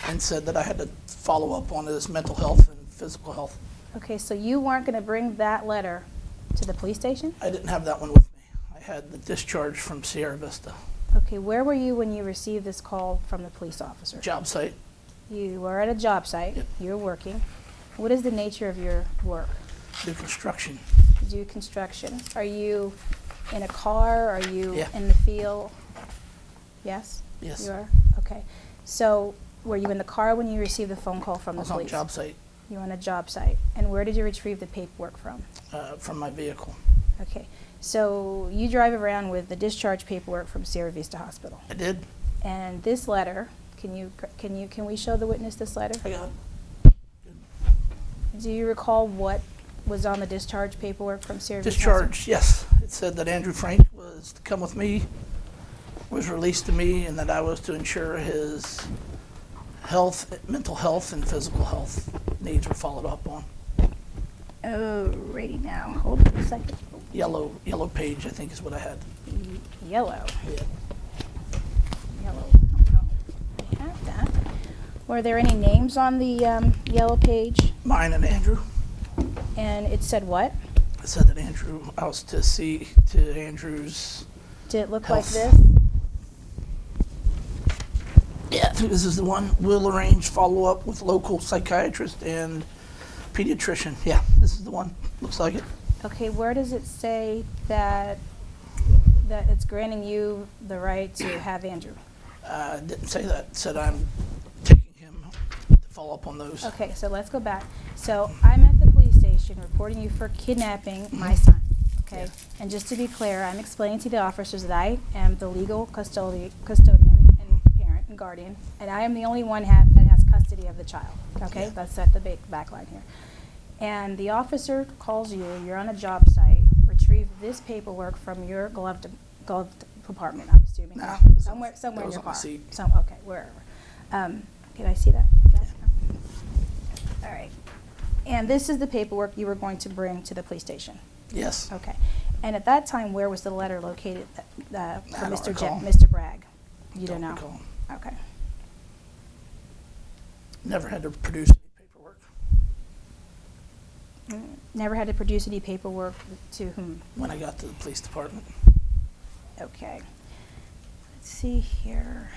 and said that I had to follow up on his mental health and physical health. Okay, so you weren't going to bring that letter to the police station? I didn't have that one with me. I had the discharge from Sierra Vista. Okay, where were you when you received this call from the police officer? Job site. You were at a job site. Yep. You were working. What is the nature of your work? Do construction. You do construction. Are you in a car? Are you Yeah. in the field? Yes? Yes. You are? Okay. So were you in the car when you received the phone call from I the was on a police? job site You were on a job site. And where did you retrieve the paperwork from? from my vehicle. Okay. So you drive around with the discharge paperwork from Sierra Vista Hospital. I did. And this letter, can we show the witness this letter? I got Do you recall what was on the discharge paperwork from Sierra Vista? discharge. Yes. It said that Andrew Frank was to come with me, was released to me, and that I was to ensure his health, mental health, and physical health needs were followed up on. Alrighty now. Hold on a second. Yellow page, I think, is what I had. Yellow. Yeah. Yellow. I have that. Were there any names on the yellow page? Mine and Andrew. And it said what? It said that I was to see to Andrew's. Did it look Health. like this? Yeah, this is the one. We'll arrange follow-up with local psychiatrist and pediatrician. Yeah, this is the one. Looks like it. Okay, where does it say that it's granting you the right to have Andrew? Didn't say that. It said I'm taking him to follow up on those. Okay, so let's go back. So I'm at the police station reporting you for kidnapping my son, okay? And just to be clear, I'm explaining to the officers that I am the legal custodian and parent and guardian, and I am the only one that has custody of the child, okay? Yeah. Let's set the back line here. And the officer calls you, you're on a job site, retrieve this paperwork from your glove compartment, I'm assuming. No, Somewhere that in was your on my car. seat. Okay, wherever. Can I see that? All right. And this is the paperwork you were going to bring to the police station? Yes. Okay. And at that time, where was the letter located for I don't recall. Mr. Bragg? You don't know? recall. Okay. Never had to produce any paperwork. Never had to produce any paperwork to whom? When I got to the police department. Okay. Let's see here.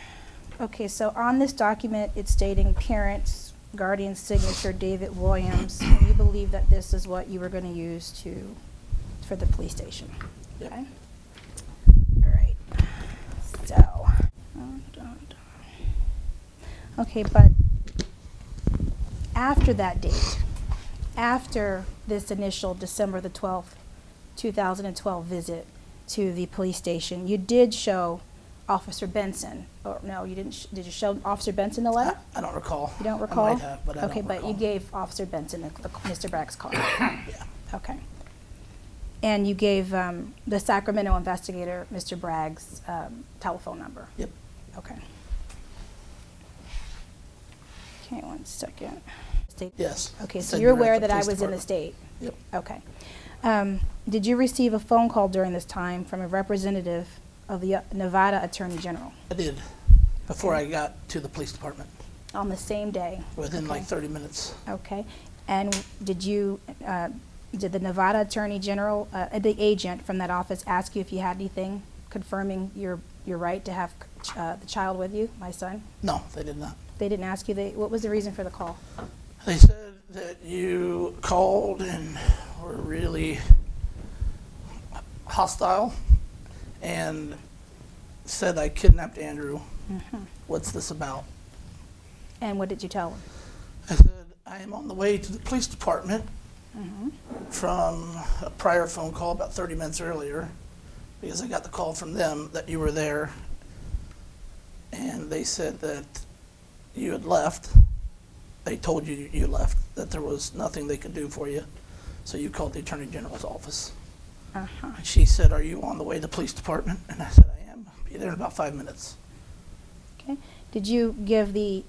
Okay, so on this document, it's stating parents, guardian signature, David Williams, and you believe that this is what you were going to use for the police station? Yep. Okay. All right. So, okay, but after that date, after this initial December the 12th, 2012 visit to the police station, you did show Officer Benson, or no, you didn't, did you show Officer Benson the letter? I don't recall. You don't recall? I might have, but I Okay, don't but recall. you gave Officer Benson Mr. Bragg's card. Yeah. Okay. And you gave the Sacramento investigator, Mr. Bragg's telephone number? Yep. Okay. Okay, 1 second. State. Yes. Okay, so Said you're you were at aware the that I police was in the department. state? Yep. Okay. Did you receive a phone call during this time from a representative of the Nevada Attorney General I did, before I got to the police department, on the same day? within like Okay. 30 minutes. Okay. And did the Nevada Attorney General, the agent from that office, ask you if you had anything confirming your right to have the child with you, my son? No, they did not. They didn't ask you, what was the reason for the call? They said that you called and were really hostile and said I kidnapped Andrew. What's this about? And what did you tell them? I said, I am on the way to the police department from a prior phone call about 30 minutes earlier, because I got the call from them that you were there, and they said that you had left. They told you you left, that there was nothing they could do for you, so you called the Attorney General's office. Uh-huh. And she said, are you on the way to the police department? And I said, I am. Be there in about 5 minutes. Okay. Did you give the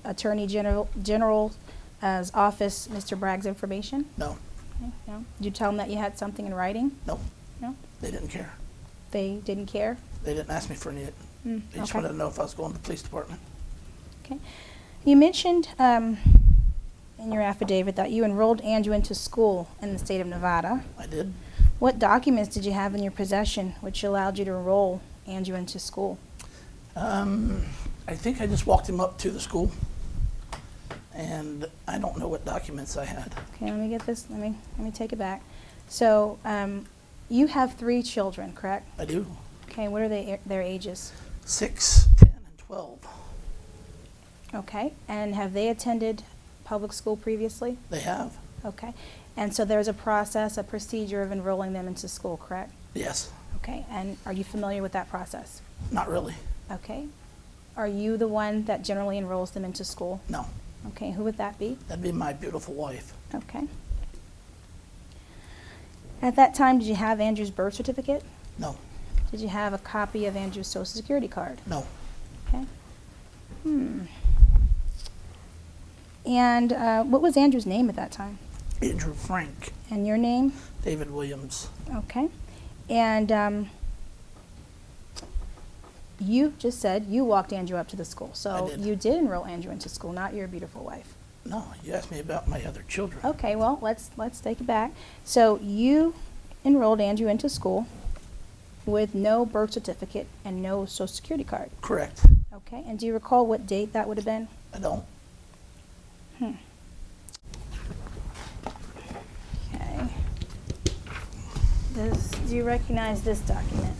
Attorney General's office Mr. Bragg's information? No, Okay, no. Did you tell them that you had something in writing? no, No? they didn't care. They didn't care? They didn't ask me for any. They just Okay. wanted to know if I was going to the police department. Okay. You mentioned in your affidavit that you enrolled Andrew into school in the state of Nevada. I did. What documents did you have in your possession which allowed you to enroll Andrew into school? I think I just walked him up to the school, and I don't know what documents I had. Okay, let me get this. Let me take it back. So you have 3 children, correct? I do. Okay. What are their ages? 6, 10, and 12. Okay. And have they attended public school previously? They have. Okay. And so there's a process, a procedure of enrolling them into school, correct? Yes. Okay. And are you familiar with that process? Not really. Okay. Are you the one that generally enrolls them into school? No. Okay. Who would that be? That'd be my beautiful wife. Okay. At that time, did you have Andrew's birth certificate? No. Did you have a copy of Andrew's social security card? No. Okay. And what was Andrew's name at that time? Andrew Frank. And your name? David Williams. Okay. And you just said you walked Andrew up to the school. So I did. you did enroll Andrew into school, not your beautiful wife. No, you asked me about my other children. Okay, well, let's take it back. So you enrolled Andrew into school with no birth certificate and no social security card. Correct. Okay, and do you recall what date that would have been? I don't. Okay. Do you recognize this document?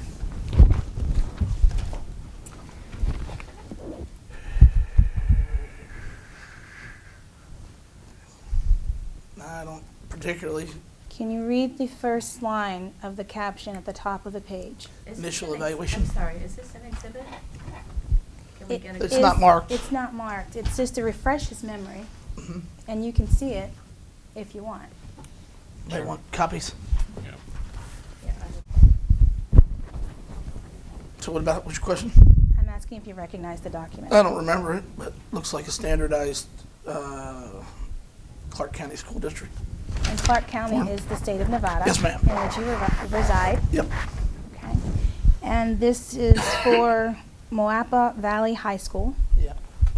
I don't particularly. Can you read the first line of the caption at the top of the page? Is this Initial an evaluation? I'm sorry, is this an exhibit? Can we get a? It's not marked. It's not marked. It's just to refresh his memory, Mhm. and you can see it if you want. They want copies. Yeah. Yeah, I- So what about, what's your question? I'm asking if you recognize the document. I don't remember it, but looks like a standardized Clark County School District. And Clark County Form. is the state of Nevada. Yes, ma'am. In which you reside. Yep. Okay. And this is for Moapa Valley High School. Yeah,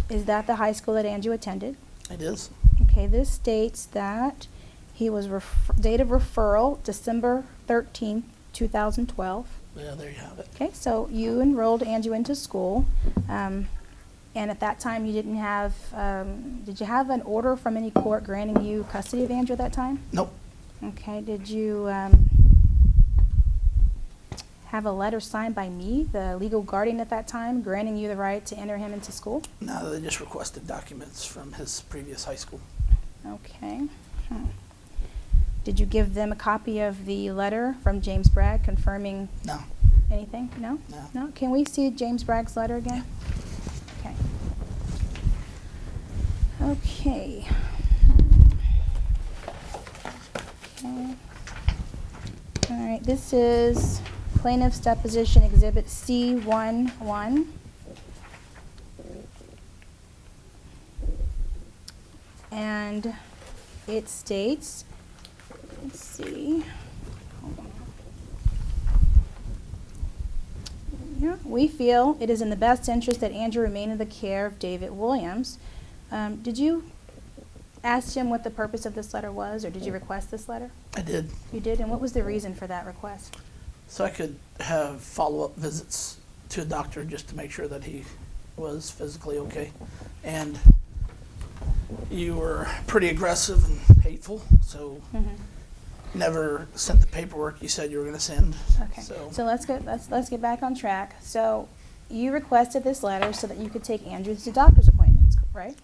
Is that the high school that Andrew attended? it is. Okay, this states that he was date of referral, December 13th, 2012. Yeah, there you have it. Okay, so you enrolled Andrew into school, and at that time you didn't have, did you have an order from any court granting you custody of Andrew at that time? Nope. Okay, did you have a letter signed by me, the legal guardian at that time, granting you the right to enter him into school? No, they just requested documents from his previous high school. Okay. Did you give them a copy of the letter from James Bragg confirming No. anything? No? No. No? Can we see James Bragg's letter again? Okay. Okay. Okay. right, this is Plaintiffs' Deposition Exhibit C11. And it states, let's see, hold on. Yeah, we feel it is in the best interest that Andrew remain in the care of David Williams. Did you ask him what the purpose of this letter was, or did you request this letter? I did. You did, and what was the reason for that request? So I could have follow-up visits to a doctor just to make sure that he was physically okay. And you were pretty aggressive and hateful, so never sent the paperwork you said you were going to send. Okay, so let's get back on track. So you requested this letter so that you could take Andrew to doctor's appointments, right?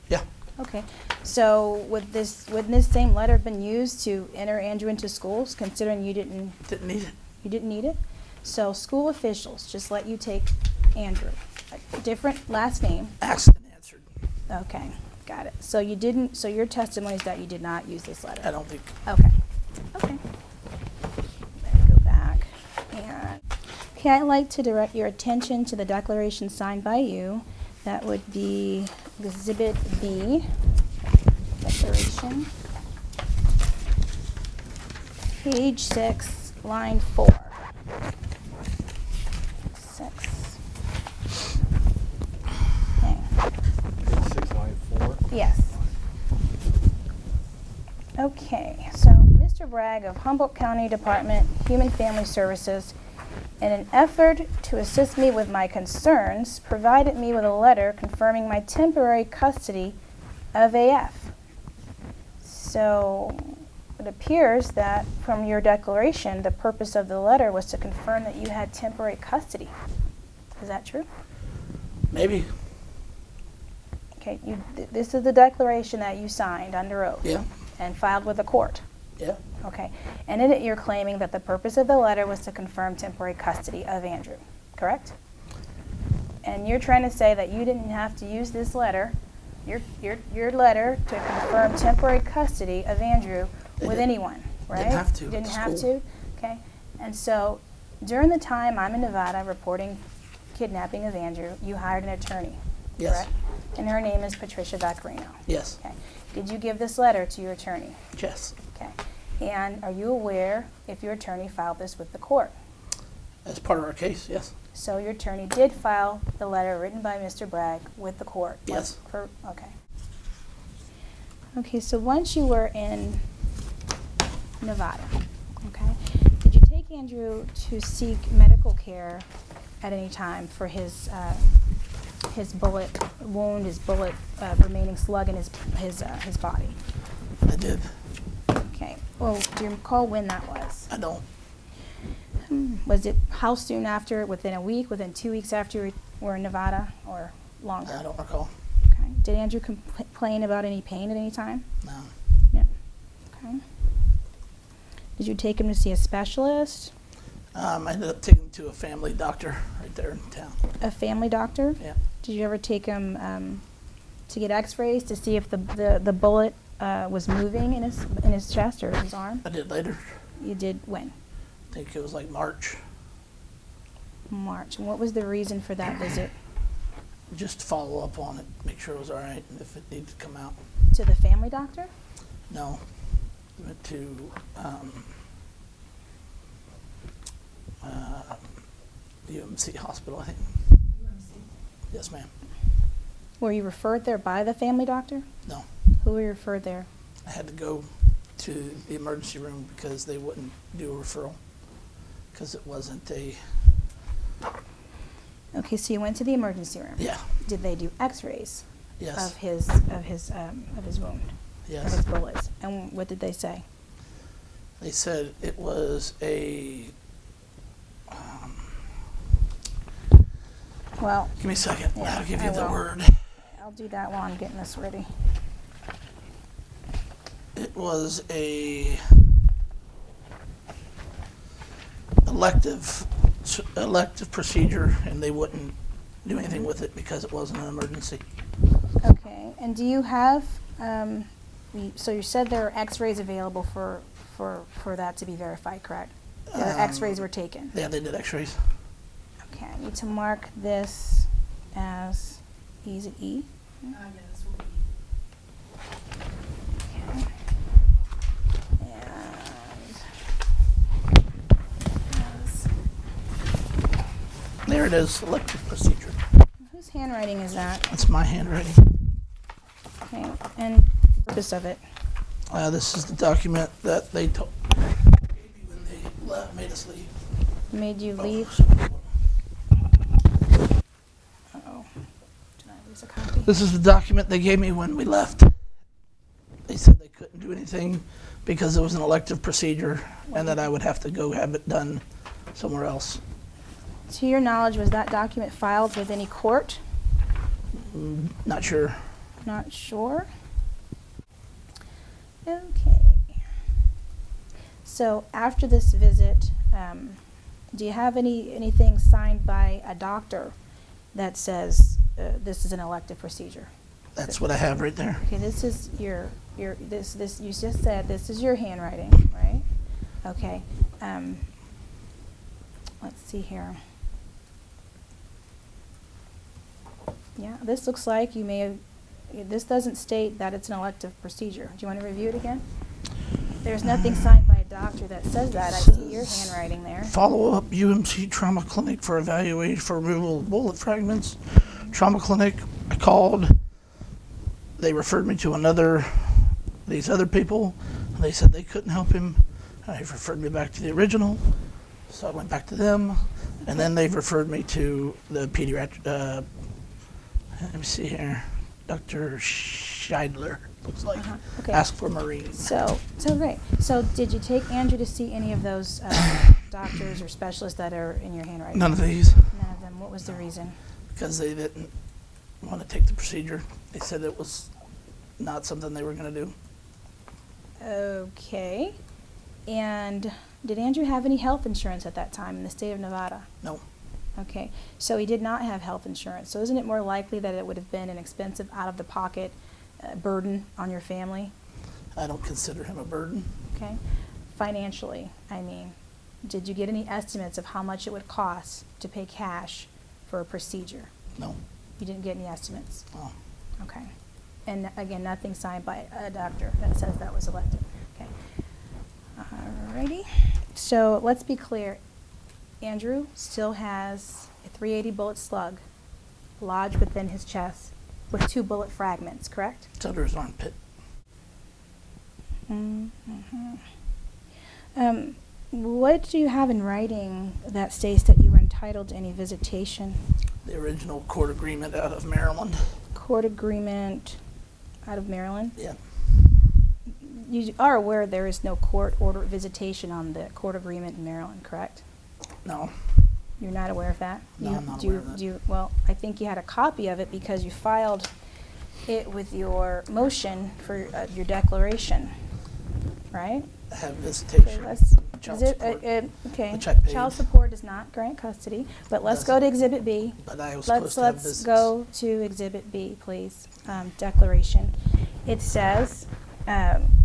Yeah. Okay, so would this same letter have been used to enter Andrew into schools, considering you didn't Didn't need it. You didn't need it? So school officials just let you take Andrew, a different last name. Asked and answered. Okay, got it. So you didn't, so your testimony is that you did not use this letter? I don't think. Okay, okay. Let me go back. And, okay, I'd like to direct your attention to the declaration signed by you. That would be Exhibit B, declaration. Page 6, line 4. 6. Okay. 6 line 4. Yes. Okay, so Mr. Bragg of Humboldt County Department, Human Family Services, in an effort to assist me with my concerns, provided me with a letter confirming my temporary custody of AF. So it appears that from your declaration, the purpose of the letter was to confirm that you had temporary custody. Is that true? Maybe. Okay, this is the declaration that you signed under oath. Yeah. And filed with the court. Yeah. Okay, and in it you're claiming that the purpose of the letter was to confirm temporary custody of Andrew, correct? And you're trying to say that you didn't have to use this letter, your letter, to confirm temporary custody of Andrew with anyone, right? Didn't have to. Didn't At have school. to, okay? And so during the time I'm in Nevada reporting kidnapping of Andrew, you hired an attorney, Yes. correct? And her name is Patricia Vaccarino. Yes. Okay. Did you give this letter to your attorney? Yes. Okay. And are you aware if your attorney filed this with the court? As part of our case, yes. So your attorney did file the letter written by Mr. Bragg with the court? Yes. Okay. Okay, so once you were in Nevada, okay, did you take Andrew to seek medical care at any time for his bullet wound, his bullet remaining slug in his body? I did. Okay. Well, do you recall when that was? I don't. Was it how soon after? Within a week? Within 2 weeks after you were in Nevada, or longer? I don't recall. Okay. Did Andrew complain about any pain at any time? No. No. Okay. Did you take him to see a specialist? I ended up taking him to a family doctor right there in town. A family doctor? Yeah. Did you ever take him to get X-rays to see if the bullet was moving in his chest or his arm? I did later. You did when? I think it was like March. March. And what was the reason for that visit? Just to follow up on it, make sure it was all right, and if it needed to come out. To the family doctor? No. Went to UMC Hospital, I think. Yes, ma'am. Were you referred there by the family doctor? No. Who were you referred there? I had to go to the emergency room because they wouldn't do a referral because it wasn't a. Okay, so you went to the emergency room. Yeah. Did they do X-rays Yes. of his wound, of Yes. his bullets? And what did they say? They said it was a. Well, Give me a second. Yeah, I'll give I you the will. word. I'll do that while I'm getting this ready. It was a elective procedure, and they wouldn't do anything with it because it wasn't an emergency. Okay, and do you have? So you said there are X-rays available for that to be verified, correct? The x-rays were taken. Yeah, they did x-rays. Okay, I need to mark this as, is it E? Yeah, this will be. Okay. And There it is, elective procedure. whose handwriting is that? That's my handwriting. Okay, and the purpose of it. This is the document that they told when they made us leave. Made you leave? Uh-oh. Did I lose a copy? This is the document they gave me when we left. They said they couldn't do anything because it was an elective procedure and that I would have to go have it done somewhere else. To your knowledge, was that document filed with any court? Not sure. Not sure. Okay. So after this visit, do you have anything signed by a doctor that says this is an elective procedure? That's what I have right there. Okay, this is this you just said this is your handwriting, right? Okay. Let's see here. Yeah, this looks like you may have. This doesn't state that it's an elective procedure. Do you want to review it again? There's nothing signed by a doctor that says that. I see your handwriting there. Follow-up UMC trauma clinic for evaluation for removal of bullet fragments. Trauma clinic, I called. They referred me to these other people. And they said they couldn't help him. They referred me back to the original. So I went back to them. And then they've referred me to the pediatric, let me see here, Dr. Scheidler, looks like. Okay. Ask for Marine. So great. So did you take Andrew to see any of those doctors or specialists that are in your handwriting? None of these, None of them. What was the reason? because they didn't want to take the procedure. They said it was not something they were going to do. Okay. And did Andrew have any health insurance at that time in the state of Nevada? No. Okay. So he did not have health insurance. So isn't it more likely that it would have been an expensive out-of-the-pocket burden on your family? I don't consider him a burden. Okay. Financially, I mean, did you get any estimates of how much it would cost to pay cash for a procedure? No. You didn't get any estimates? No. Okay. And again, nothing signed by a doctor that says that was elective. Okay. Alrighty. So let's be clear. Andrew still has a .380 bullet slug lodged within his chest with 2 bullet fragments, correct? It's under his armpit. Mm-hmm. What do you have in writing that states that you were entitled to any visitation? The original court agreement out of Maryland. Court agreement out of Maryland? Yeah. You are aware there is no court order visitation on the court agreement in Maryland, correct? No. You're not aware of that? No, I'm not aware of that. Well, I think you had a copy of it because you filed it with your motion for your declaration, right? I have visitation. Okay, let's, Child exhi- support, okay, which I paid. child support does not grant custody, but let's go to Exhibit B. But I was supposed to have visits. Let's go to Exhibit B, please. Declaration. It says,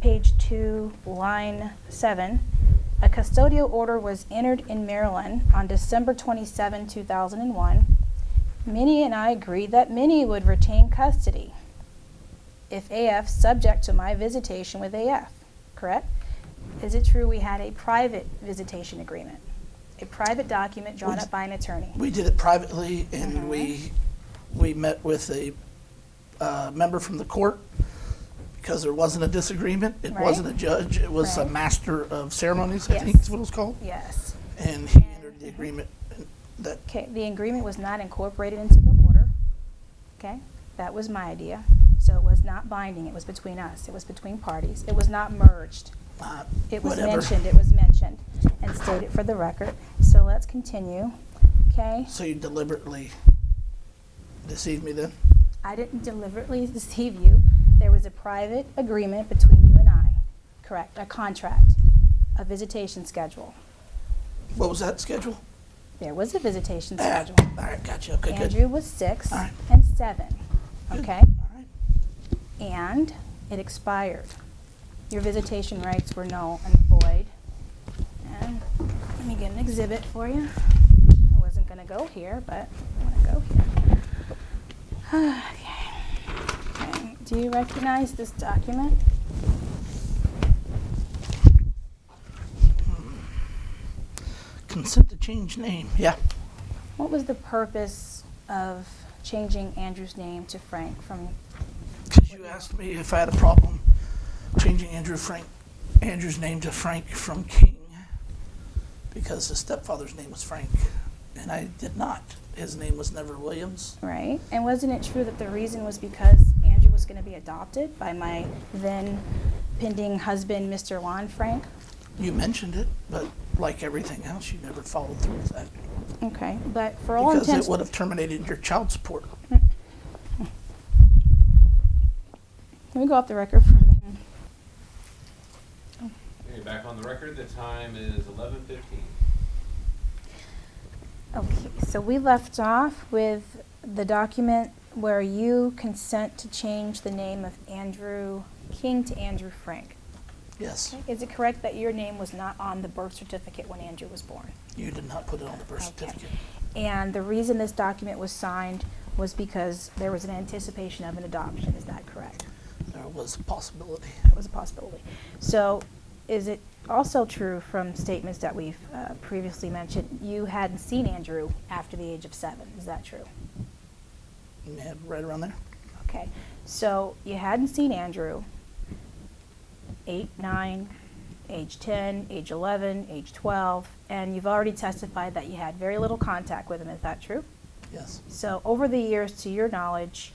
page 2, line 7, a custodial order was entered in Maryland on December 27, 2001. Minnie and I agreed that Minnie would retain custody if AF subject to my visitation with AF, correct? Is it true we had a private visitation agreement? A private document drawn up by an attorney? We did it privately, and we met with a member from the court because there wasn't a disagreement. It Right. wasn't a judge. It was a Right. master of ceremonies, I Yes. think is what it was called. Yes. And he entered the agreement that Okay, the agreement was not incorporated into the order. Okay, that was my idea. So it was not binding. It was between us. It was between parties. It was not merged. It was whatever. mentioned. It was mentioned and stated for the record. So let's continue. Okay, So you deliberately deceived me then? I didn't deliberately deceive you. There was a private agreement between you and I. Correct. A contract, a visitation schedule. What was that schedule? There was a visitation Ah, schedule. all right, gotcha. Okay, good. Andrew was 6 All right. and 7. Good. Okay. All right. And it expired. Your visitation rights were null and void. And get an exhibit for you. I wasn't going to go here, but I'm going to go here. Okay. Do you recognize this document? Consent to change name. Yeah. What was the purpose of changing Andrew's name to Frank from? Because you asked me if I had a problem changing Andrew's name to Frank from King, because his stepfather's name was Frank, and I did not. His name was never Williams. Right. And wasn't it true that the reason was because Andrew was going to be adopted by my then pending husband, Mr. Lon Frank? You mentioned it, but like everything else, you never followed through with that. Okay. But for all Because intents... it would have terminated your child support. Can we go off the record for a minute? Okay, back on the record, the time is 11:15. Okay, so we left off with the document where you consent to change the name of Andrew King to Andrew Frank. Yes. Okay. Is it correct that your name was not on the birth certificate when Andrew was born? You did not put it on the birth Okay. certificate. And the reason this document was signed was because there was an anticipation of an adoption. Is that correct? There was a possibility. That was a possibility. So is it also true from statements that we've previously mentioned, you hadn't seen Andrew after the age of 7? Is that true? You may have right around there. Okay. So you hadn't seen Andrew 8, 9, age 10, age 11, age 12, and you've already testified that you had very little contact with him. Is that true? Yes. So over the years, to your knowledge,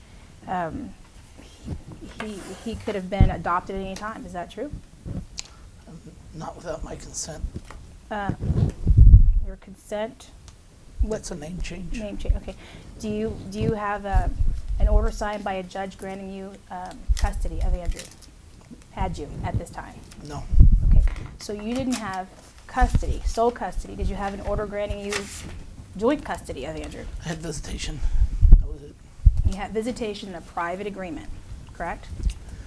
he could have been adopted at any time. Is that true? Not without my consent. Your consent? What's a name change? Name change. Okay. Do you have an order signed by a judge granting you custody of Andrew? Had you at this time? No. Okay. So you didn't have custody, sole custody. Did you have an order granting you joint custody of Andrew? I had visitation. That was it. You had visitation and a private agreement, correct?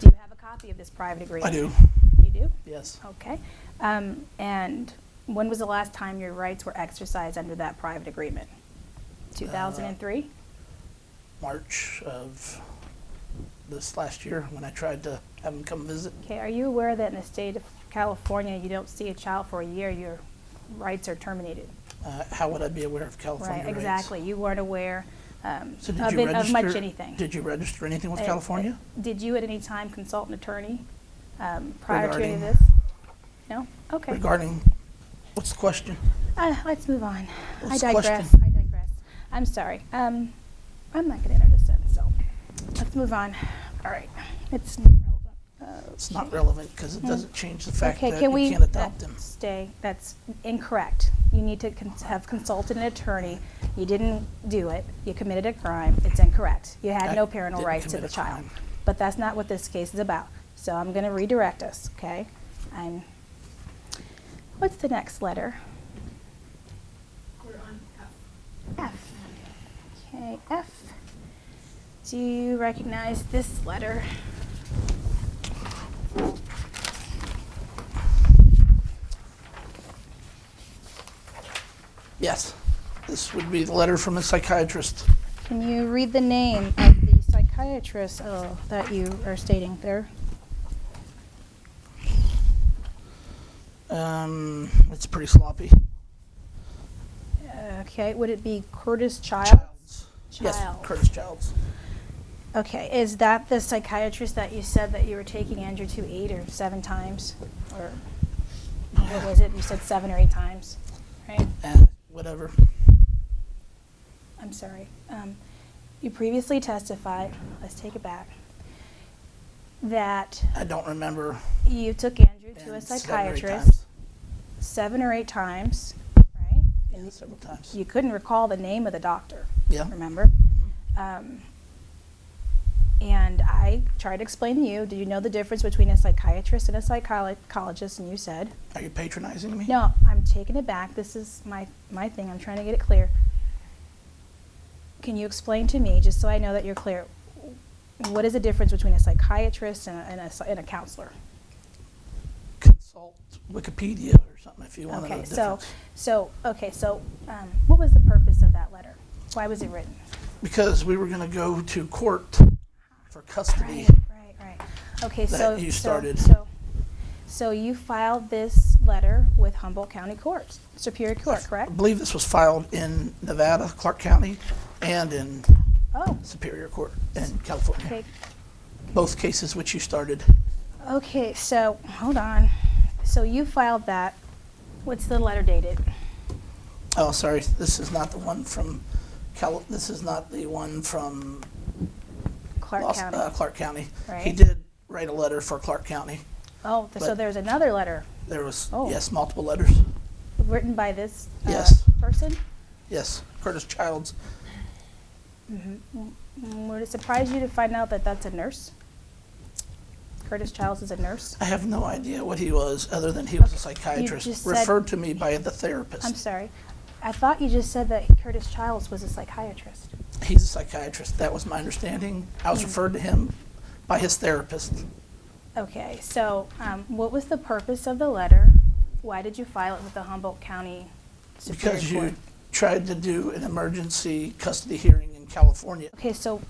Do you have a copy of this private agreement? I do. You do? Yes. Okay. And when was the last time your rights were exercised under that private agreement? 2003? March of this last year when I tried to have him come visit. Okay. Are you aware that in the state of California, you don't see a child for a year, your rights are terminated? How would I be aware of California Right, rates? exactly. You weren't aware So did of, you of much register? anything. Did you register anything with California? Did you at any time consult an attorney prior to any of Regarding- this? No? Okay. Regarding, what's the question? Let's move on. What's I the digress. question? I digress. I'm sorry. I'm not going to enter this in, so let's move on. All right. It's not relevant. It's not relevant because it doesn't change the fact Okay, that can you we can't adopt him. stay? That's incorrect. You need to have consulted an attorney. You didn't do it. You committed a crime. It's incorrect. You had I no parental didn't rights to commit the a child. crime. But that's not what this case is about. So I'm going to redirect us, okay? What's the next letter? We're on F. Okay, F. Do you recognize this letter? Yes. This would be the letter from the psychiatrist. Can you read the name of the psychiatrist that you are stating there? It's pretty sloppy. Okay, would it be Curtis Childs? Yes, Childs. Curtis Childs. Okay, is that the psychiatrist that you said that you were taking Andrew to 8 or 7 times? Or what was it? You said 7 or 8 times, right? Whatever. I'm sorry. You previously testified, let's take it back, that I don't remember. you took Andrew to a And 7 or 8 psychiatrist times. 7 or 8 times, right? Yeah, several times. You couldn't recall the name of the doctor, Yeah. remember? And I tried to explain to you, do you know the difference between a psychiatrist and a psychologist? And you said, Are you patronizing me? no, I'm taking it back. This is my thing. I'm trying to get it clear. Can you explain to me, just so I know that you're clear, what is the difference between a psychiatrist and a counselor? Consult Wikipedia or something if you want to know Okay, the so, difference. what was the purpose of that letter? Why was it written? Because we were going to go to court for custody. Right. Okay, so. That you started. So you filed this letter with Humboldt County Court, Superior Court, I correct? believe this was filed in Nevada, Clark County, and in Oh, Superior Court in California. okay. Both cases which you started. Okay, so, hold on. So you filed that. What's the letter dated? Oh, sorry, this is not the one from this is not the one from Clark County. Clark County. He Right. did write a letter for Clark County. Oh, so but- there's another letter There was, Oh. yes, multiple letters. written by this Yes. person? Yes, Curtis Childs. Would it surprise you to find out that that's a nurse? Curtis Childs is a nurse? I have no idea what he was, other than he was a psychiatrist, just said- referred to me by the therapist. I'm sorry. I thought you just said that Curtis Childs was a psychiatrist. He's a psychiatrist. That was my understanding. I was referred to him by his therapist. Okay, so what was the purpose of the letter? Why did you file it with the Humboldt County Superior Because Court? you tried to do an emergency custody hearing in California. Okay, so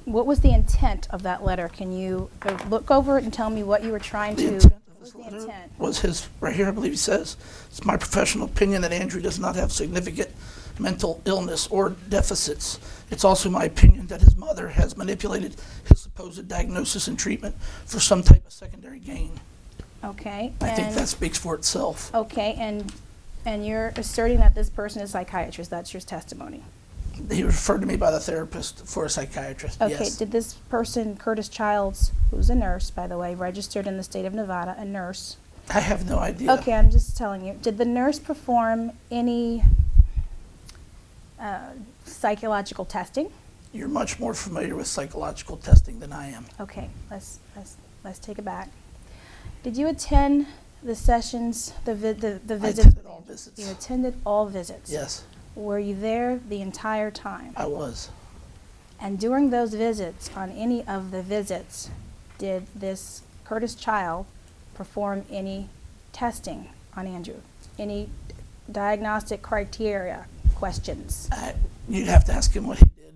what was the intent of that letter? Can you look over it and tell me what you were trying The to? intent of What this was the letter intent? was his, right here, I believe he says, "It's my professional opinion that Andrew does not have significant mental illness or deficits. It's also my opinion that his mother has manipulated his supposed diagnosis and treatment for some type of secondary gain." Okay. I think and- that speaks for itself. Okay, and you're asserting that this person is a psychiatrist. That's your testimony. He referred to me by the therapist for a psychiatrist, Okay, yes. did this person, Curtis Childs, who's a nurse, by the way, registered in the state of Nevada, a nurse? I have no idea. Okay, I'm just telling you. Did the nurse perform any psychological testing? You're much more familiar with psychological testing than I am. Okay, let's take it back. Did you attend the sessions, the visits? I attended all visits. You attended all visits? Yes, Were you there the entire time? I was. And during those visits, on any of the visits, did this Curtis Child perform any testing on Andrew? Any diagnostic criteria, questions? You'd have to ask him what he did.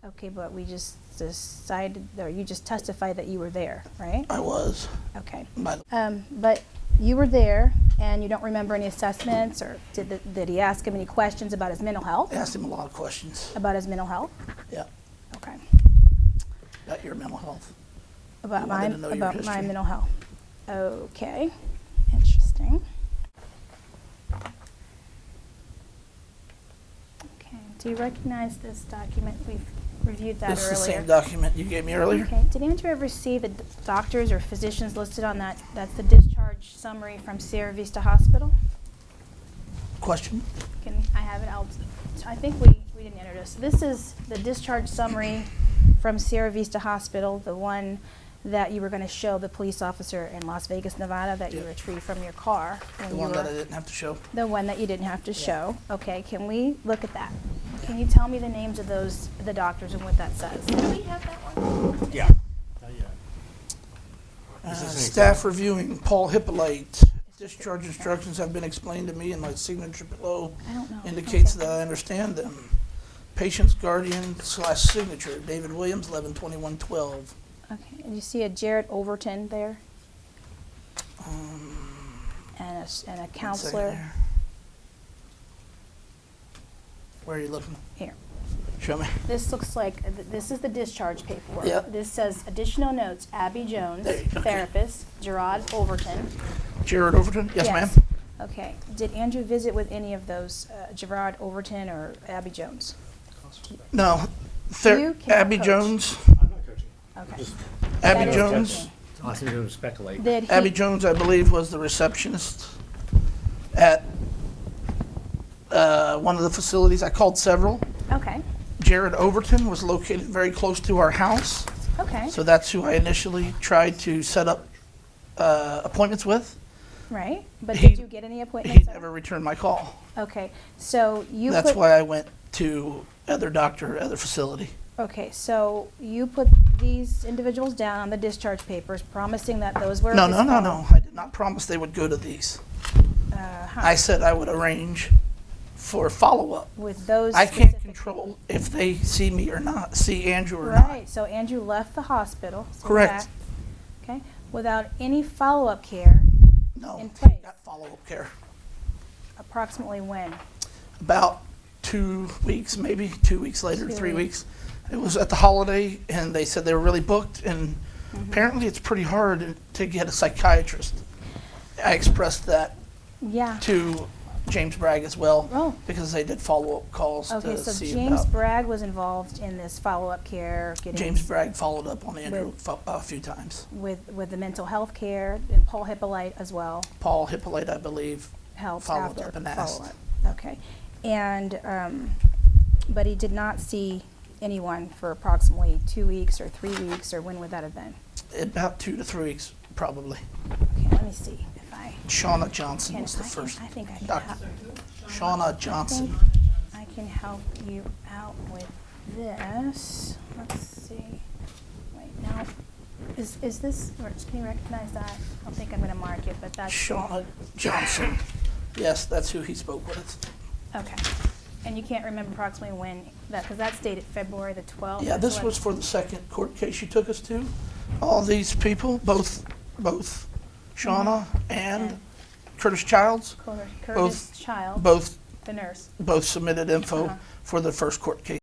Okay, but we just decided, or you just testified that you were there, right? I was. Okay. By the- But you were there, and you don't remember any assessments, or did he ask him any questions about his mental health? I asked him a lot of questions. About his mental health? Yeah, Okay. about your mental health. About He my wanted to know your history. mental health. Okay, interesting. Okay, do you recognize this document? We've reviewed that This is earlier. the same document you gave me earlier. Okay, did Andrew ever see the doctors or physicians listed on that? That's the discharge summary from Sierra Vista Hospital? Question? Can I have it? I think we didn't enter this. This is the discharge summary from Sierra Vista Hospital, the one that you were going to show the police officer in Las Vegas, Nevada, that you Yeah. retrieved from your car. when The you one that were- I didn't have to show. The one that you didn't have to show. Okay, can we look at that? Can you tell me the names of the doctors and what that says? Do we have that one? Yeah. Not yet. Is this an Staff reviewing Paul Hippolyte. Discharge instructions have been explained to me, and my signature below I don't know. indicates Okay. that I understand them. Patient's guardian/signature, David Williams, 11/21/12. Okay, and you see a Jared Overton there? Um, And a one second counselor here. Where are you looking? here. Show me. This looks like, this is the discharge paperwork. Yep. This says additional notes, Abby Jones, There you go. therapist, Gerard Overton. Jared Overton? Yes, ma'am. Okay, did Andrew visit with any of those, Gerard Overton or Abby Jones? No. You cannot Abby coach. Jones. I'm not coaching. Okay. Just Abby That is Jones. coaching. asking you to speculate. Did he? Abby Jones, I believe, was the receptionist at one of the facilities. I called several. Okay, Jared Overton was located very close to our house, okay, so that's who I initially tried to set up appointments with. right. But He- did you get any He appointments? never returned my call. Okay, so you That's put, why I went to other doctor, other facility. okay, so you put these individuals down on the discharge papers, promising that those were No, his no, no, phone. no. I did not promise they would go to these. I said I would arrange for follow-up. With those I can't specific- control if they see me or not, see Andrew or not. Right, so Andrew left the hospital. so Correct. back, Okay, without any follow-up care, No, in he place. got follow-up care. approximately when? About 2 weeks, maybe 2 weeks later, 2 3 weeks. weeks. It was at the holiday, and they said they were really booked, and apparently it's pretty hard to get a psychiatrist. I expressed that Yeah. to James Bragg as well, Oh. because they did follow-up calls Okay, to so see James about. Bragg was involved in this follow-up care, getting James Bragg followed up on Andrew With- a few times. with the mental health care, and Paul Hippolyte as well Paul Hippolyte, I believe, helped followed after up and asked. follow-up. Okay, and but he did not see anyone for approximately 2 weeks or 3 weeks, or when would that have been? About 2 to 3 weeks, probably. Okay, let me see if I Shauna Johnson can. was the first. I think I can. Doctor. Shauna Johnson. I can help you out with this. Let's see. Wait, now, is this, or can you recognize that? I don't think I'm gonna mark it, but that's. Shauna Johnson. Yes, that's who he spoke with. Okay. And you can't remember approximately when that, because that's dated February the 12th. Yeah, is this what- was for the second court case you took us to. All these people, both Shauna and And- Curtis Childs, Curtis Child, both the nurse. submitted info Uh-huh. for the first court case.